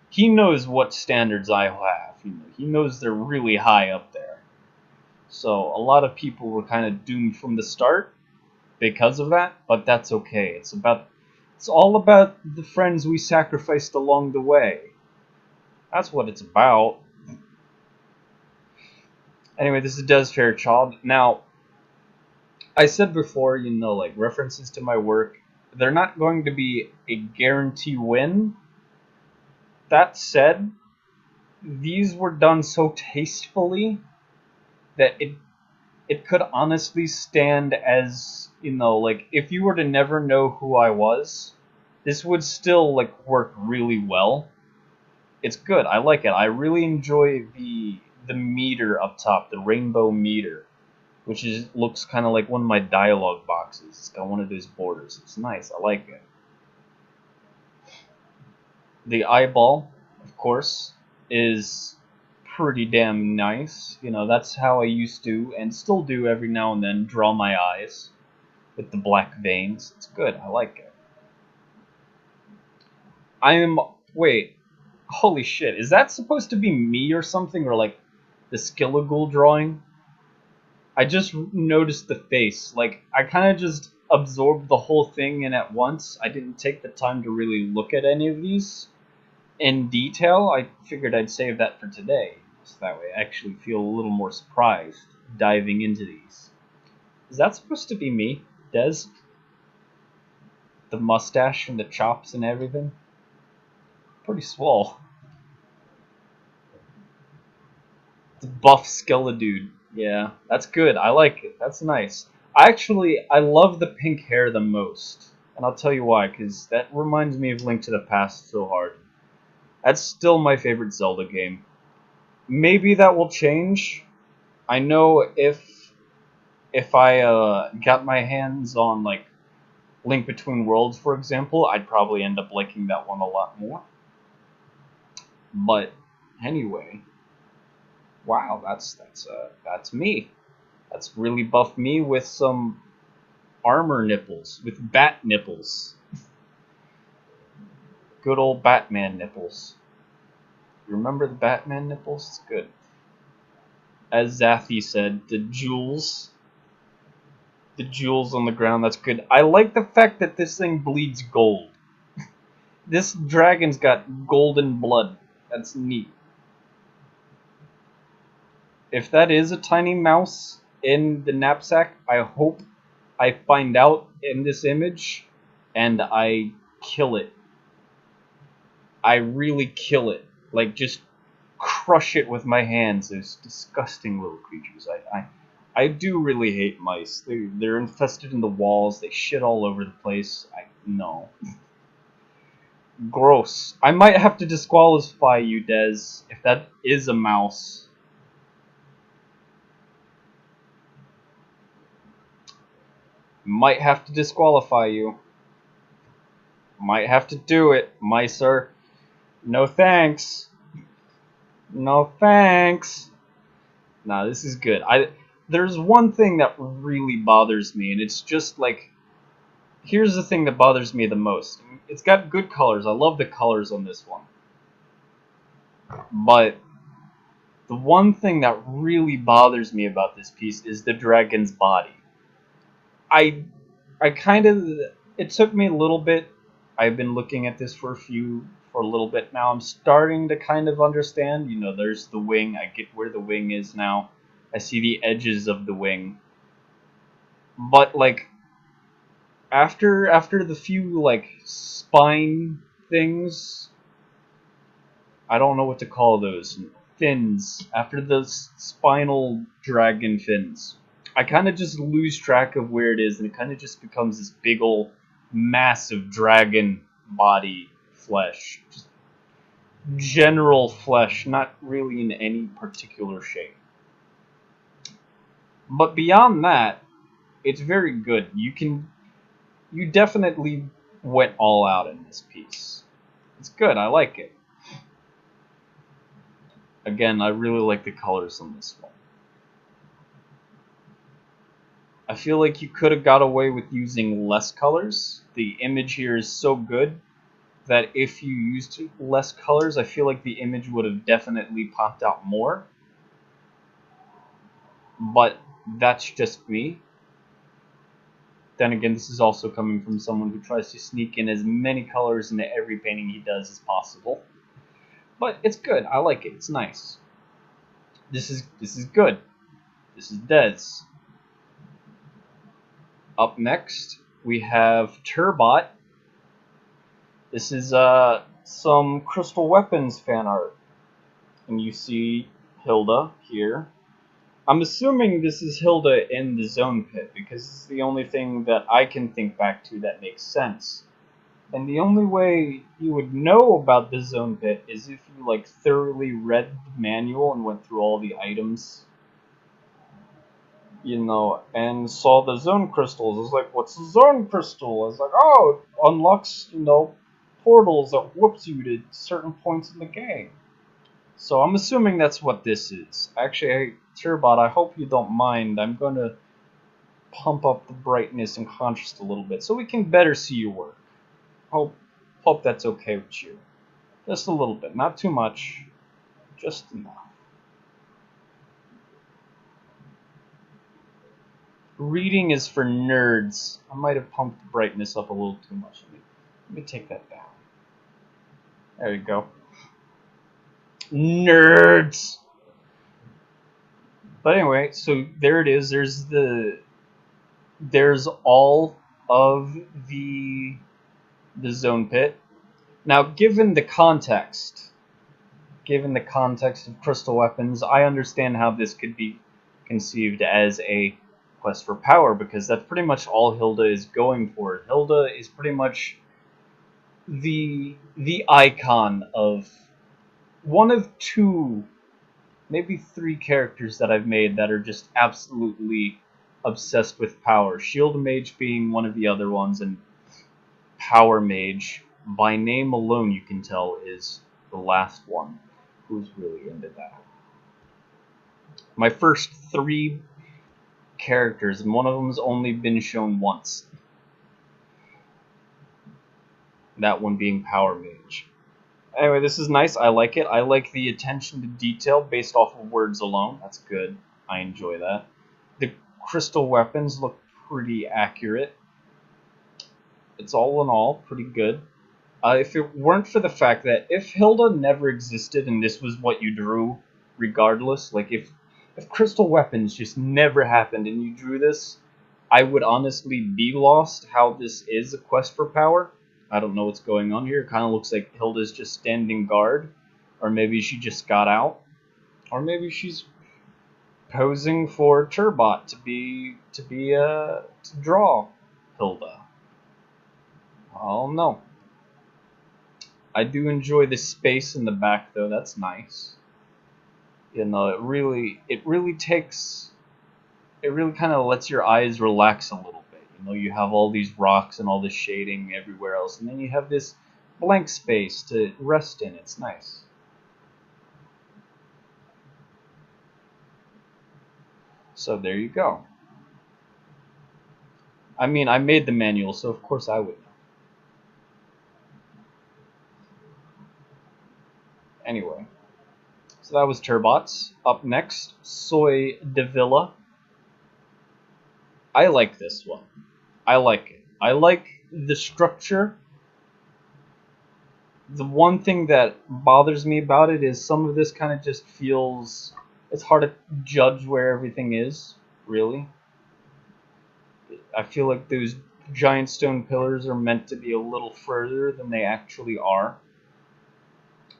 [SPEAKER 1] He knows what standards I have. He knows they're really high up there. So a lot of people were kind of doomed from the start because of that, but that's okay. It's all about the friends we sacrificed along the way. That's what it's about. Anyway, this is Des Fairchild. Now, I said before, like references to my work, they're not going to be a guarantee win. That said, these were done so tastefully that it could honestly stand as, like if you were to never know who I was, this would still like work really well. It's good. I like it. I really enjoy the meter up top, the rainbow meter, which looks kind of like one of my dialogue boxes. It's got one of those borders. It's nice. I like it. The eyeball, of course, is pretty damn nice. That's how I used to and still do every now and then draw my eyes with the black veins. It's good. I like it. Wait, holy shit. Is that supposed to be me or something? Or like the Skeleghoul drawing? I just noticed the face. Like, I kind of just absorbed the whole thing in at once. I didn't take the time to really look at any of these in detail. I figured I'd save that for today, so that way I actually feel a little more surprised diving into these. Is that supposed to be me, Des? The mustache and the chops and everything? Pretty swole. The buff Skeledude. Yeah, that's good. I like it. That's nice. I love the pink hair the most. And I'll tell you why, because that reminds me of Link to the Past so hard. That's still my favorite Zelda game. Maybe that will change. I know if I got my hands on like Link Between Worlds, for example, I'd probably end up liking that one a lot more. But anyway, wow, that's me. That's really buff me with some armor nipples, with bat nipples. Good old Batman nipples. You remember the Batman nipples? It's good. As Zathy said, the jewels on the ground, that's good. I like the fact that this thing bleeds gold. This dragon's got golden blood. That's neat. If that is a tiny mouse in the knapsack, I hope I find out in this image and I kill it. I really kill it. Like, just crush it with my hands. Those disgusting little creatures. I do really hate mice. They're infested in the walls. They shit all over the place. No. Gross. I might have to disqualify you, Dez, if that is a mouse. Might have to disqualify you. Might have to do it, micer. No thanks. No thanks. Nah, this is good. There's one thing that really bothers me, and it's just like, here's the thing that bothers me the most. It's got good colors. I love the colors on this one. But the one thing that really bothers me about this piece is the dragon's body. I kind of, it took me a little bit. I've been looking at this for a little bit now. I'm starting to kind of understand. You know, there's the wing. I get where the wing is now. I see the edges of the wing. But like after the few like spine things, I don't know what to call those fins. After the spinal dragon fins, I kind of just lose track of where it is, and it kind of just becomes this big ol' massive dragon body flesh. Just general flesh, not really in any particular shape. But beyond that, it's very good. You definitely went all out in this piece. It's good, I like it. Again, I really like the colors on this one. I feel like you could have got away with using less colors. The image here is so good that if you used less colors, I feel like the image would have definitely popped out more. But that's just me. Then again, this is also coming from someone who tries to sneak in as many colors into every painting he does as possible. But it's good. I like it. It's nice. This is good. This is Dez. Up next, we have Turbot. This is some Crystal Weapons fan art. And you see Hilda here. I'm assuming this is Hilda in the Zone Pit, because it's the only thing that I can think back to that makes sense. And the only way you would know about the Zone Pit is if you like thoroughly read the manual and went through all the items, you know, and saw the zone crystals. I was like, what's a zone crystal? I was like, oh, it unlocks, you know, portals that whoops you to certain points in the game. So I'm assuming that's what this is. Actually, Turbot, I hope you don't mind. I'm going to pump up the brightness and contrast a little bit so we can better see your work. Hope that's okay with you. Just a little bit, not too much, just enough. Reading is for nerds. I might have pumped the brightness up a little too much. Let me take that down. There you go. Nerds! But anyway, so there it is. There's all of the Zone Pit. Now, given the context of Crystal Weapons, I understand how this could be conceived as a quest for power, because that's pretty much all Hilda is going for. Hilda is pretty much the icon of one of two, maybe three characters that I've made that are just absolutely obsessed with power. Shield Mage being one of the other ones, and Power Mage, by name alone you can tell, is the last one who's really into that. My first three characters, and one of them's only been shown once. That one being Power Mage. Anyway, this is nice. I like it. I like the attention to detail based off of words alone. That's good. I enjoy that. The crystal weapons look pretty accurate. It's all in all pretty good. If it weren't for the fact that if Hilda never existed and this was what you drew, regardless, like if crystal weapons just never happened and you drew this, I would honestly be lost how this is a quest for power. I don't know what's going on here. It kind of looks like Hilda's just standing guard, or maybe she just got out, or maybe she's posing for Turbot to draw Hilda. I don't know. I do enjoy the space in the back though. That's nice. You know, it really kind of lets your eyes relax a little bit. You know, you have all these rocks and all this shading everywhere else, and then you have this blank space to rest in. It's nice. So there you go. I mean, I made the manual, so of course I would know. Anyway, so that was Turbots. Up next, Soy de Villa. I like this one. I like it. I like the structure. The one thing that bothers me about it is some of this kind of just feels... It's hard to judge where everything is, really. I feel like those giant stone pillars are meant to be a little further than they actually are.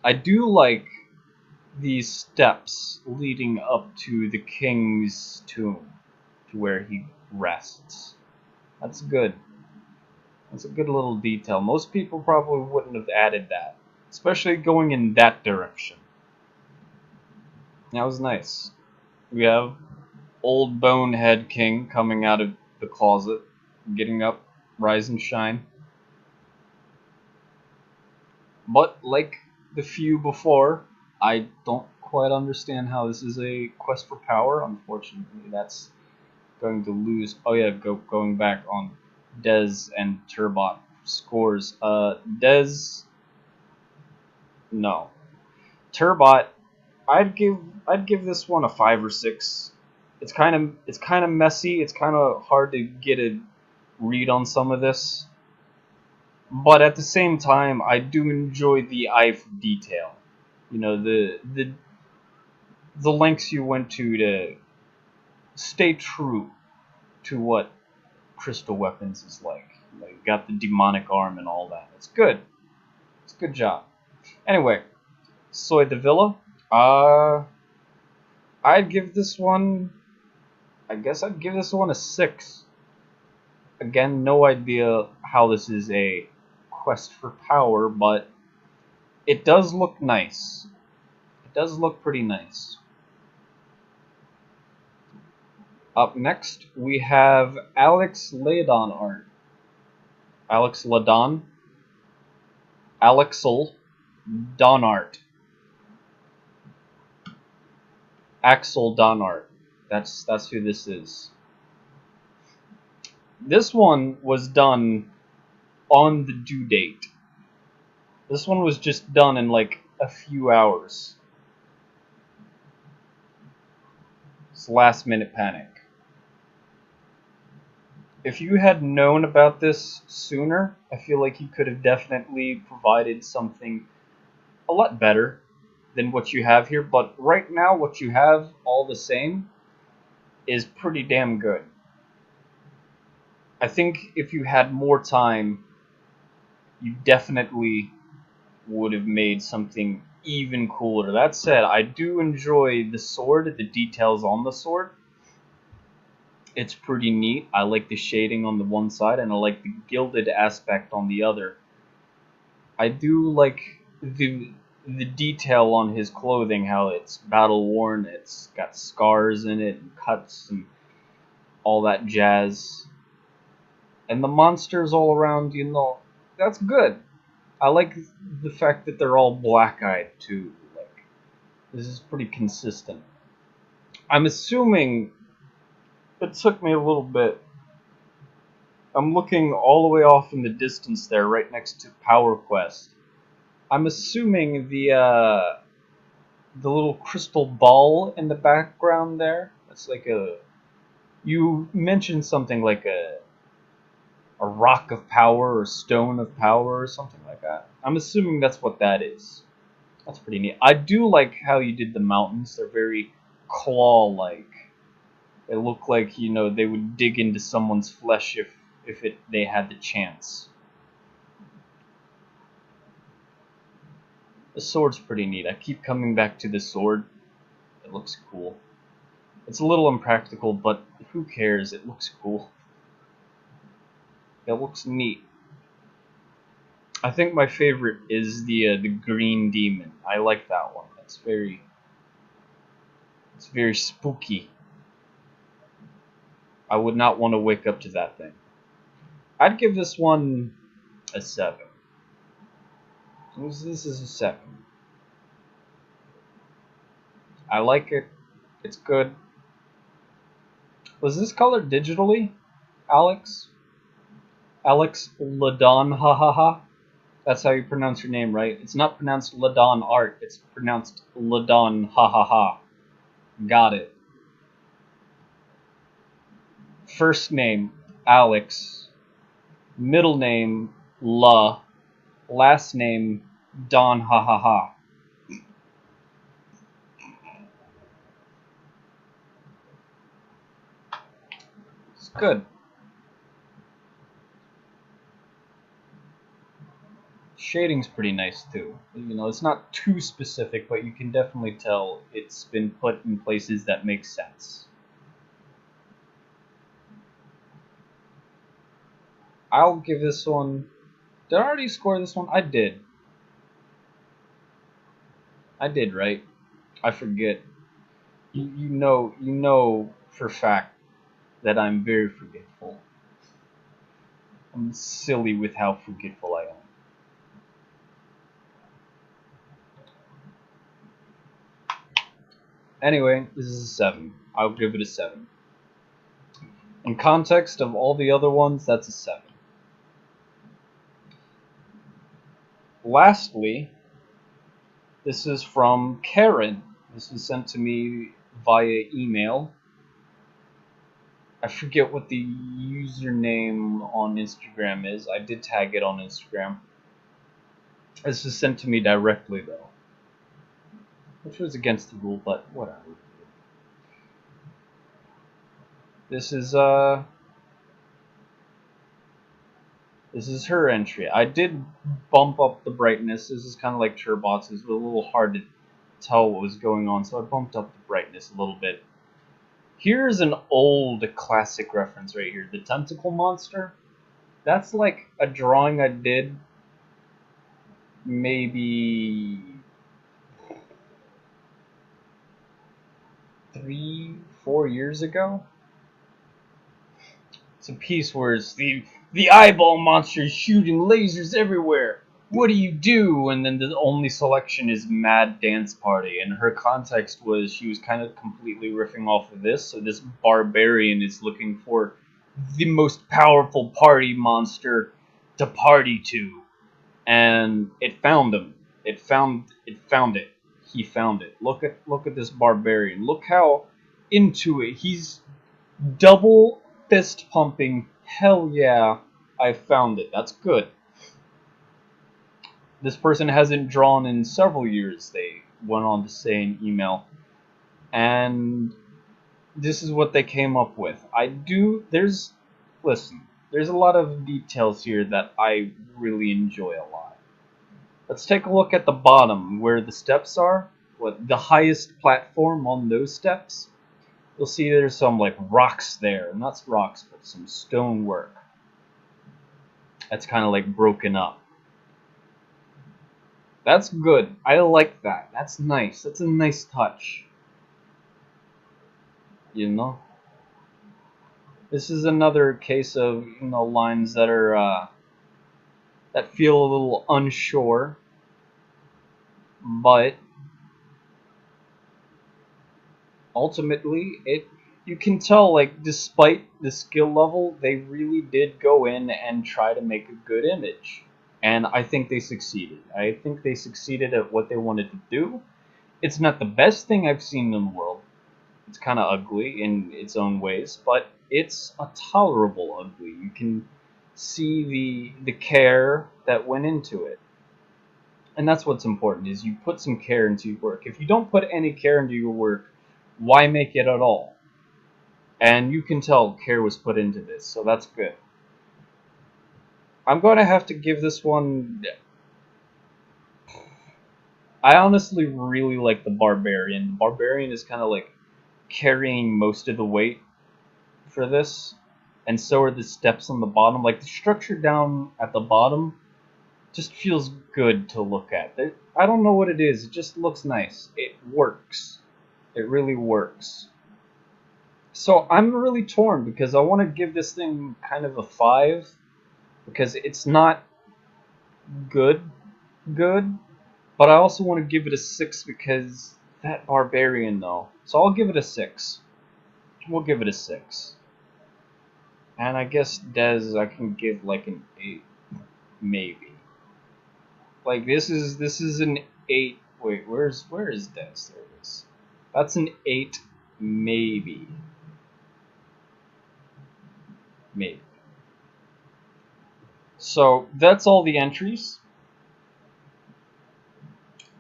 [SPEAKER 1] I do like these steps leading up to the king's tomb, to where he rests. That's good. That's a good little detail. Most people probably wouldn't have added that, especially going in that direction. That was nice. We have old Bonehead King coming out of the closet, getting up, rise and shine. But like the few before, I don't quite understand how this is a quest for power. Unfortunately, that's going to lose. Oh yeah, going back on Dez and Turbot scores. Dez, no. Turbot, I'd give this one a 5 or 6. It's kind of messy. It's kind of hard to get a read on some of this, but at the same time, I do enjoy the eye for detail. You know, the lengths you went to stay true to what crystal weapons is like. You got the demonic arm and all that. It's good. It's a good job. Anyway, Soy de Villa. I'd give this one... I guess I'd give this one a 6. Again, no idea how this is a quest for power, but it does look nice. It does look pretty nice. Up next, we have Alex Ladon art. Alex Ladon. Alexel Donart. Axel Donart. That's who this is. This one was done on the due date. This one was just done in like a few hours. It's last minute panic. If you had known about this sooner, I feel like you could have definitely provided something a lot better than what you have here. But right now, what you have, all the same, is pretty damn good. I think if you had more time, you definitely would have made something even cooler. That said, I do enjoy the sword, the details on the sword. It's pretty neat. I like the shading on the one side, and I like the gilded aspect on the other. I do like the detail on his clothing, how it's battle worn, it's got scars in it, and cuts, and all that jazz. And the monsters all around, that's good. I like the fact that they're all black-eyed too. Like, this is pretty consistent. I'm assuming it took me a little bit. I'm looking all the way off in the distance there, right next to Power Quest. I'm assuming the little crystal ball in the background there. It's like a. You mentioned something like a rock of power or stone of power or something like that. I'm assuming that's what that is. That's pretty neat. I do like how you did the mountains. They're very claw-like. They look like they would dig into someone's flesh if they had the chance. The sword's pretty neat. I keep coming back to the sword. It looks cool. It's a little impractical, but who cares? It looks cool. It looks neat. I think my favorite is the green demon. I like that one. It's very spooky. I would not want to wake up to that thing. I'd give this one a 7. This is a 7. I like it. It's good. Was this colored digitally, Alex? Alex Ladon, ha ha ha. That's how you pronounce your name, right? It's not pronounced Ladon Art. It's pronounced Ladon, ha ha ha. Got it. First name, Alex. Middle name, La. Last name, Don, ha ha ha. It's good. Shading's pretty nice too. It's not too specific, but you can definitely tell it's been put in places that make sense. I'll give this one. Did I already score this one? I did. I did, right? I forget. You know for a fact that I'm very forgetful. I'm silly with how forgetful I am. Anyway, this is a 7. I'll give it a 7. In context of all the other ones, that's a 7. Lastly, this is from Karen. This was sent to me via email. I forget what the username on Instagram is. I did tag it on Instagram. This was sent to me directly, though, which was against the rule, but whatever. This is her entry. I did bump up the brightness. This is kind of like Turbot's. It was a little hard to tell what was going on, so I bumped up the brightness a little bit. Here's an old classic reference right here. The tentacle monster. That's like a drawing I did maybe 3-4 years ago. It's a piece where it's the eyeball monster is shooting lasers everywhere. What do you do? And then the only selection is Mad Dance Party. And her context was she was kind of completely riffing off of this. So this barbarian is looking for the most powerful party monster to party to. And it found him. It found it. He found it. Look at this barbarian. Look how into it. He's double fist pumping. Hell yeah, I found it. That's good. This person hasn't drawn in several years, they went on to say in email. And this is what they came up with. Listen, there's a lot of details here that I really enjoy a lot. Let's take a look at the bottom where the steps are. The highest platform on those steps. you'll see there's some like rocks there. Not rocks, but some stonework. That's kind of like broken up. That's good. I like that. That's nice. That's a nice touch. You know? This is another case of, lines that are that feel a little unsure, but ultimately you can tell, like, despite the skill level, they really did go in and try to make a good image. And I think they succeeded. I think they succeeded at what they wanted to do. It's not the best thing I've seen in the world. It's kind of ugly in its own ways, but it's a tolerable ugly. You can see the care that went into it. And that's what's important, is you put some care into your work. If you don't put any care into your work, why make it at all? And you can tell care was put into this, so that's good. I'm going to have to give this one... I honestly really like the Barbarian. The Barbarian is kind of like carrying most of the weight for this, and so are the steps on the bottom. Like, the structure down at the bottom just feels good to look at. I don't know what it is, it just looks nice. It works. It really works. So I'm really torn, because I want to give this thing kind of a 5, because it's not good, but I also want to give it a 6 because that Barbarian, though. So I'll give it a 6. We'll give it a 6. And I guess Dez I can give like an 8, maybe. Like, this is an 8. Wait, where is Dez? There it is. That's an 8, maybe. Maybe. So that's all the entries.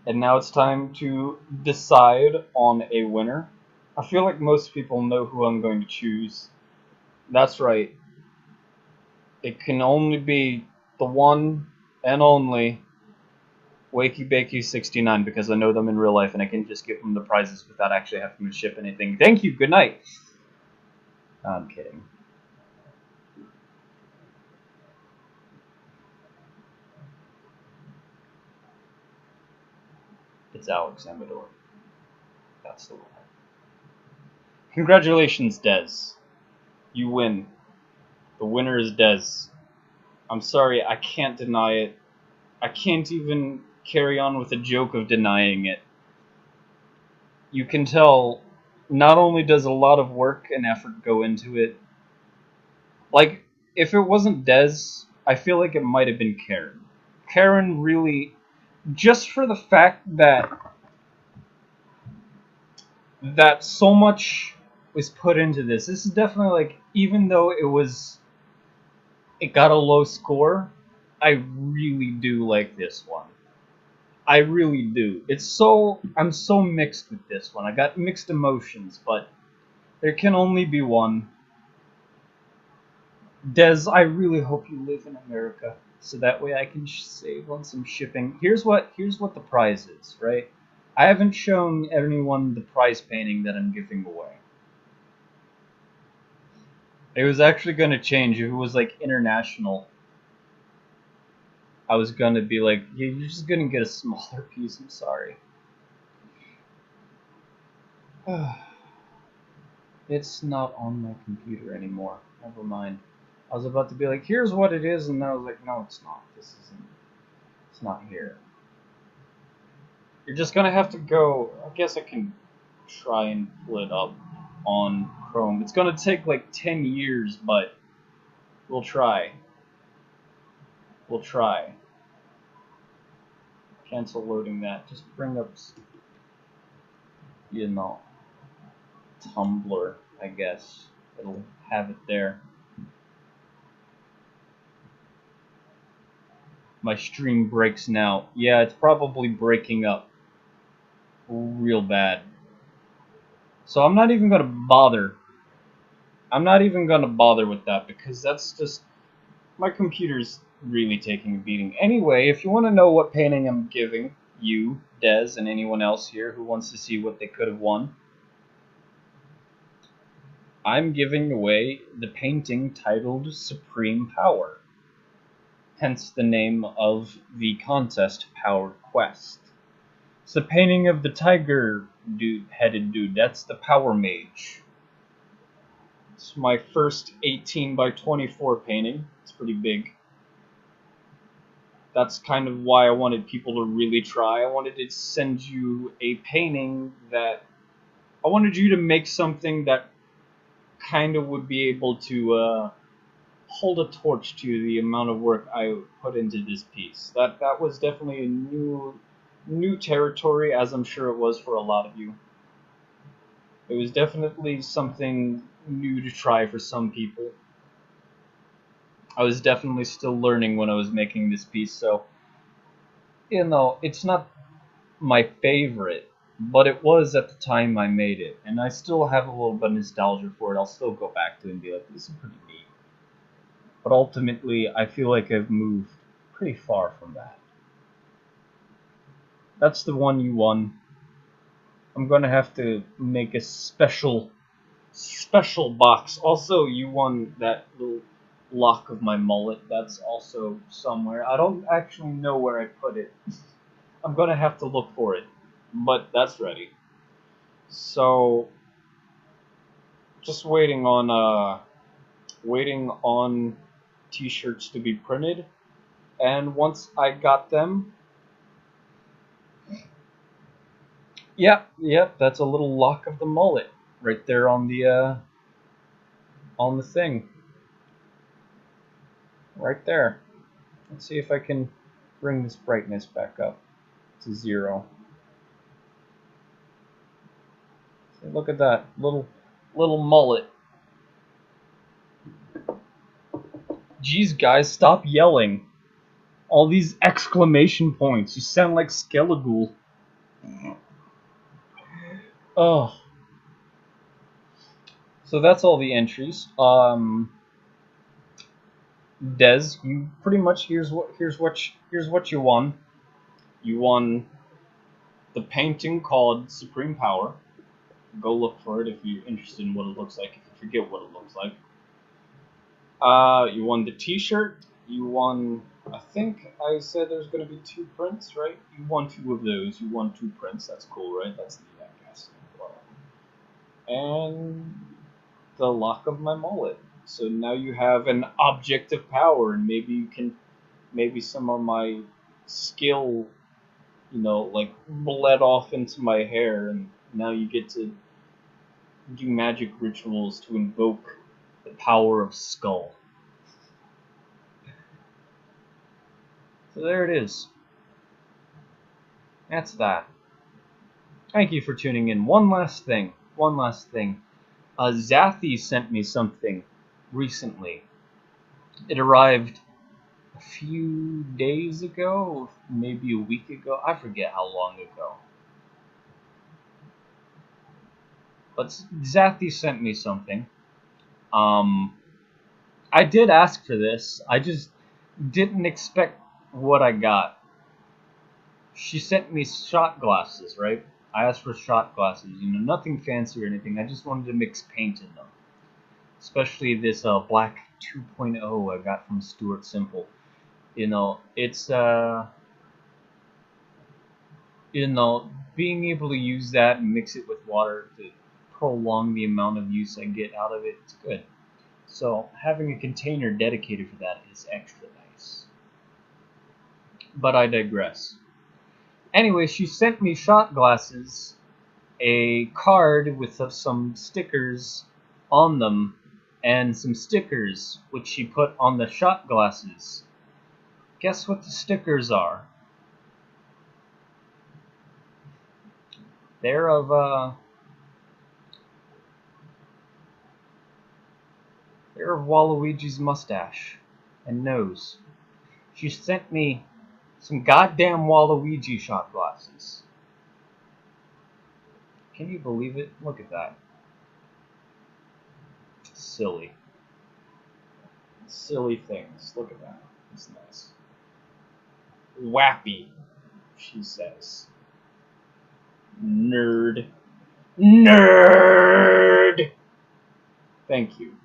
[SPEAKER 1] And now it's time to decide on a winner. I feel like most people know who I'm going to choose. That's right. It can only be the one and only Wakey Bakey 69, because I know them in real life and I can just give them the prizes without actually having to ship anything. Thank you. Good night. No, I'm kidding. It's Alex Amador. That's the winner. Congratulations, Dez. You win. The winner is Dez. I'm sorry, I can't deny it. I can't even carry on with a joke of denying it. You can tell, not only does a lot of work and effort go into it, like, if it wasn't Dez, I feel like it might have been Karen. Karen really, just for the fact that so much was put into this. This is definitely, like, even though it got a low score, I really do like this one. I really do. I'm so mixed with this one. I got mixed emotions, but there can only be one. Dez, I really hope you live in America, so that way I can save on some shipping. Here's what the prize is, right? I haven't shown anyone the prize painting that I'm giving away. It was actually going to change. If it was like international, I was going to be like, yeah, you're just going to get a smaller piece. I'm sorry. It's not on my computer anymore. Never mind. I was about to be like, here's what it is, and then I was like, no, it's not. It's not here. You're just gonna have to go. I guess I can try and pull it up on Chrome. It's gonna take like 10 years, but we'll try. We'll try. Cancel loading that. Just bring up, Tumblr, I guess. It'll have it there. My stream breaks now. Yeah, it's probably breaking up real bad. So I'm not even going to bother. I'm not even going to bother with that, because that's just... my computer's really taking a beating. Anyway, if you want to know what painting I'm giving you, Dez, and anyone else here who wants to see what they could have won, I'm giving away the painting titled Supreme Power, hence the name of the contest, Power Quest. It's the painting of the tiger-headed dude. That's the Power Mage. It's my first 18 by 24 painting. It's pretty big. That's kind of why I wanted people to really try. I wanted to send you a painting that I wanted you to make something that kind of would be able to hold a torch to the amount of work I put into this piece. That was definitely a new territory, as I'm sure it was for a lot of you. It was definitely something new to try for some people. I was definitely still learning when I was making this piece, so it's not my favorite, but it was at the time I made it, and I still have a little bit of nostalgia for it. I'll still go back to it and be like, this is pretty neat. But ultimately, I feel like I've moved pretty far from that. That's the one you won. I'm gonna have to make a special box. Also, you won that little lock of my mullet. That's also somewhere. I don't actually know where I put it. I'm gonna have to look for it, but that's ready. So, just waiting on t-shirts to be printed, and once I got them, yep, that's a little lock of the mullet right there on the thing, right there. Let's see if I can bring this brightness back up to 0. See, look at that little mullet. Jeez, guys, stop yelling. All these exclamation points. You sound like Skeleghoul. Oh. So that's all the entries. Des, you pretty much here's what you won. You won the painting called Supreme Power. Go look for it if you're interested in what it looks like. If you forget what it looks like. You won the T-shirt. You won. I think I said there's going to be 2 prints, right? You won 2 of those. You won 2 prints. That's cool, right? That's the guess. And the lock of my mullet. So now you have an object of power, and maybe some of my skill, like bled off into my hair, and now you get to do magic rituals to invoke the power of Skull. So there it is. That's that. Thank you for tuning in. One last thing. Zathy sent me something recently. It arrived a few days ago, maybe a week ago. I forget how long ago. But Zathy sent me something. I did ask for this. I just didn't expect what I got. She sent me shot glasses, right? I asked for shot glasses, nothing fancy or anything. I just wanted to mix paint in them. Especially this black 2.0 I got from Stuart Simple. It's being able to use that and mix it with water to prolong the amount of use I get out of it, it's good. So having a container dedicated for that is extra nice. But I digress. Anyway, she sent me shot glasses, a card with some stickers on them, and some stickers which she put on the shot glasses. Guess what the stickers are? They're of Waluigi's mustache and nose. She sent me some goddamn Waluigi shot glasses. Can you believe it? Look at that. Silly things. Look at that. It's nice. Wappy, she says. Nerd. Thank you.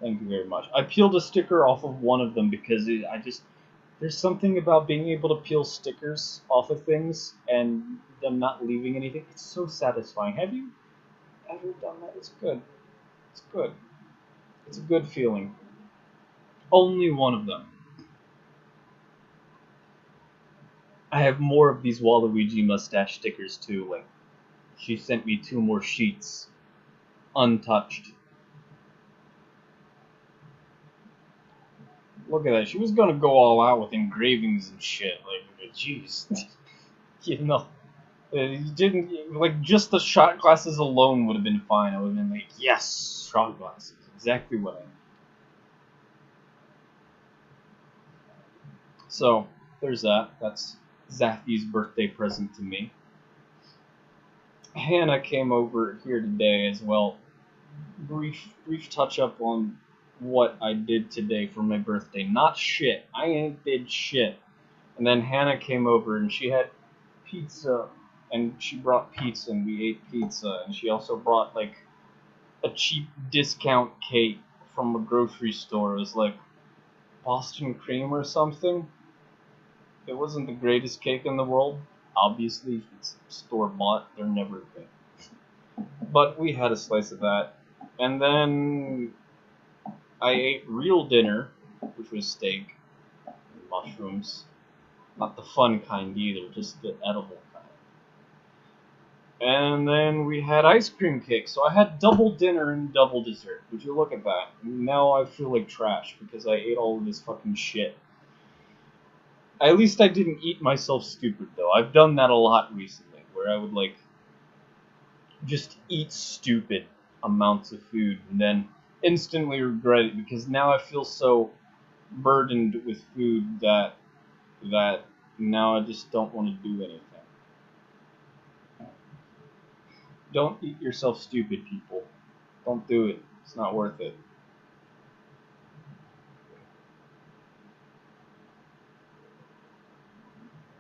[SPEAKER 1] Thank you very much. I peeled a sticker off of one of them because there's something about being able to peel stickers off of things and them not leaving anything. It's so satisfying. Have you ever done that? It's good. It's good. It's a good feeling. Only one of them. I have more of these Waluigi mustache stickers too. Like, she sent me 2 more sheets, untouched. Look at that. She was gonna go all out with engravings and shit. Like, jeez. You know, you didn't, like, just the shot glasses alone would have been fine. I would have been like, yes, shot glasses. Exactly what I need. So, there's that. That's Zafi's birthday present to me. Hannah came over here today as well. Brief touch up on what I did today for my birthday. Not shit. I ain't did shit. And then Hannah came over and she had pizza, and she brought pizza and we ate pizza, and she also brought like a cheap discount cake from a grocery store. It was like Boston cream or something. It wasn't the greatest cake in the world. Obviously, if it's store bought, they're never good. But we had a slice of that. And then I ate real dinner, which was steak and mushrooms. Not the fun kind either, just the edible kind. And then we had ice cream cake. So I had double dinner and double dessert. Would you look at that? Now I feel like trash because I ate all of this fucking shit. At least I didn't eat myself stupid, though. I've done that a lot recently, where I would, like, just eat stupid amounts of food and then instantly regret it because now I feel so burdened with food that now I just don't want to do anything. Don't eat yourself stupid, people. Don't do it. It's not worth it.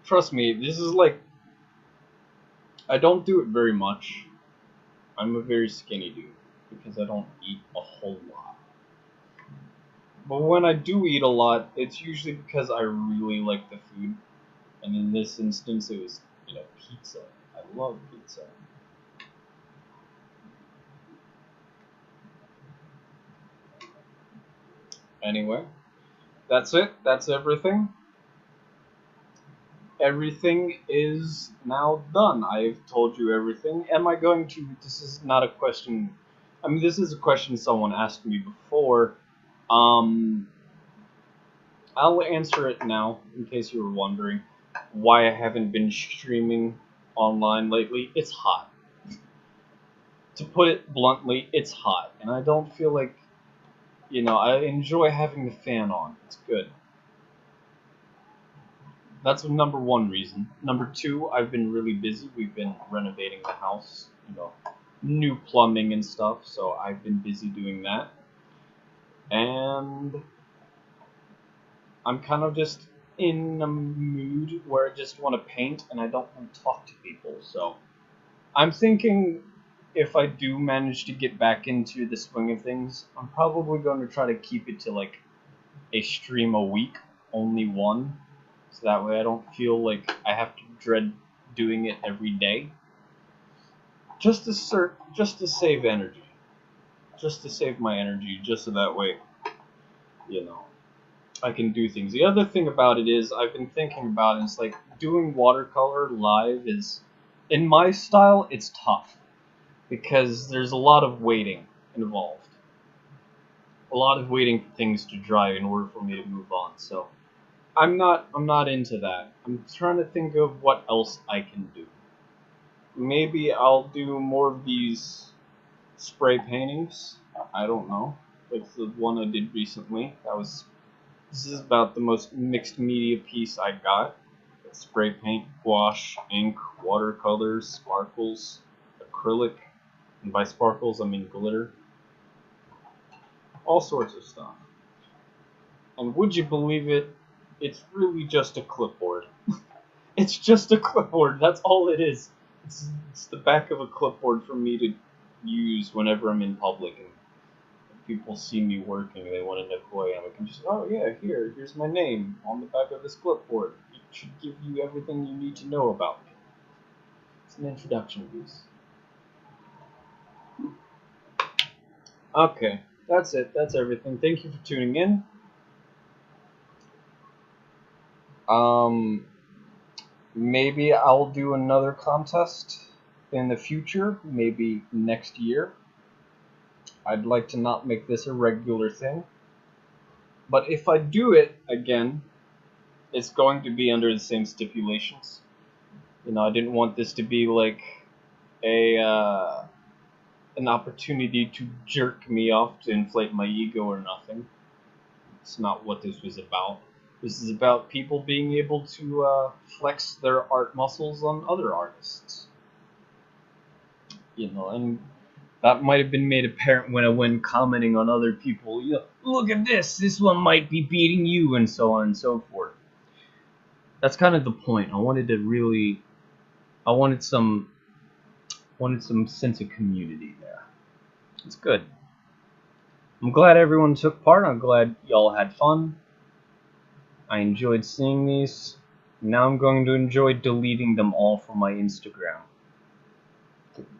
[SPEAKER 1] Trust me, this is like, I don't do it very much. I'm a very skinny dude because I don't eat a whole lot. But when I do eat a lot, it's usually because I really like the food. And in this instance, it was, pizza. I love pizza. Anyway, that's it. That's everything. Everything is now done. I've told you everything. Am I going to? This is not a question. I mean, this is a question someone asked me before. Um, I'll answer it now in case you were wondering why I haven't been streaming online lately. It's hot. To put it bluntly, it's hot, and I don't feel like, I enjoy having the fan on. It's good. That's number one reason. Number two, I've been really busy. We've been renovating the house, new plumbing and stuff, so I've been busy doing that. And I'm kind of just in a mood where I just want to paint and I don't want to talk to people. So I'm thinking if I do manage to get back into the swing of things, I'm probably going to try to keep it to like a stream a week, only one. So that way I don't feel like I have to dread doing it every day. Just to save energy. Just to save my energy, just so that way, I can do things. The other thing about it is I've been thinking about it, it's like doing watercolor live is, in my style, it's tough because there's a lot of waiting involved. A lot of waiting for things to dry in order for me to move on. So I'm not into that. I'm trying to think of what else I can do. Maybe I'll do more of these spray paintings. I don't know. Like the one I did recently. This is about the most mixed media piece I got. It's spray paint, gouache, ink, watercolors, sparkles, acrylic, and by sparkles I mean glitter. All sorts of stuff. And would you believe it? It's really just a clipboard. It's just a clipboard. That's all it is. It's the back of a clipboard for me to use whenever I'm in public. And people see me working, they want to know who I am. I can just, oh yeah, here's my name on the back of this clipboard. It should give you everything you need to know about me. It's an introduction piece. Okay, that's it. That's everything. Thank you for tuning in. Um, maybe I'll do another contest in the future, maybe next year. I'd like to not make this a regular thing. But if I do it again, it's going to be under the same stipulations. I didn't want this to be like a an opportunity to jerk me off to inflate my ego or nothing. It's not what this was about. This is about people being able to flex their art muscles on other artists. And that might have been made apparent when I went commenting on other people. Look at this. This one might be beating you, and so on and so forth. That's kind of the point. I wanted some sense of community there. It's good. I'm glad everyone took part. I'm glad y'all had fun. I enjoyed seeing these. Now I'm going to enjoy deleting them all from my Instagram.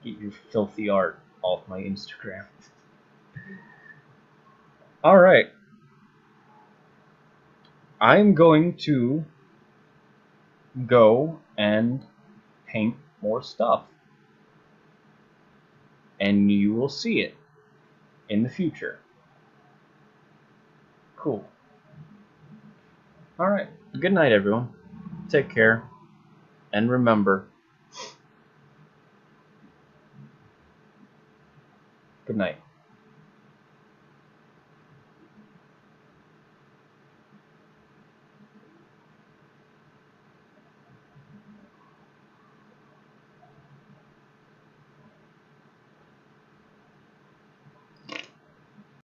[SPEAKER 1] Get your filthy art off my Instagram. Alright. I'm going to go and paint more stuff. And you will see it in the future. Cool. Alright. Good night, everyone. Take care. And remember, good night.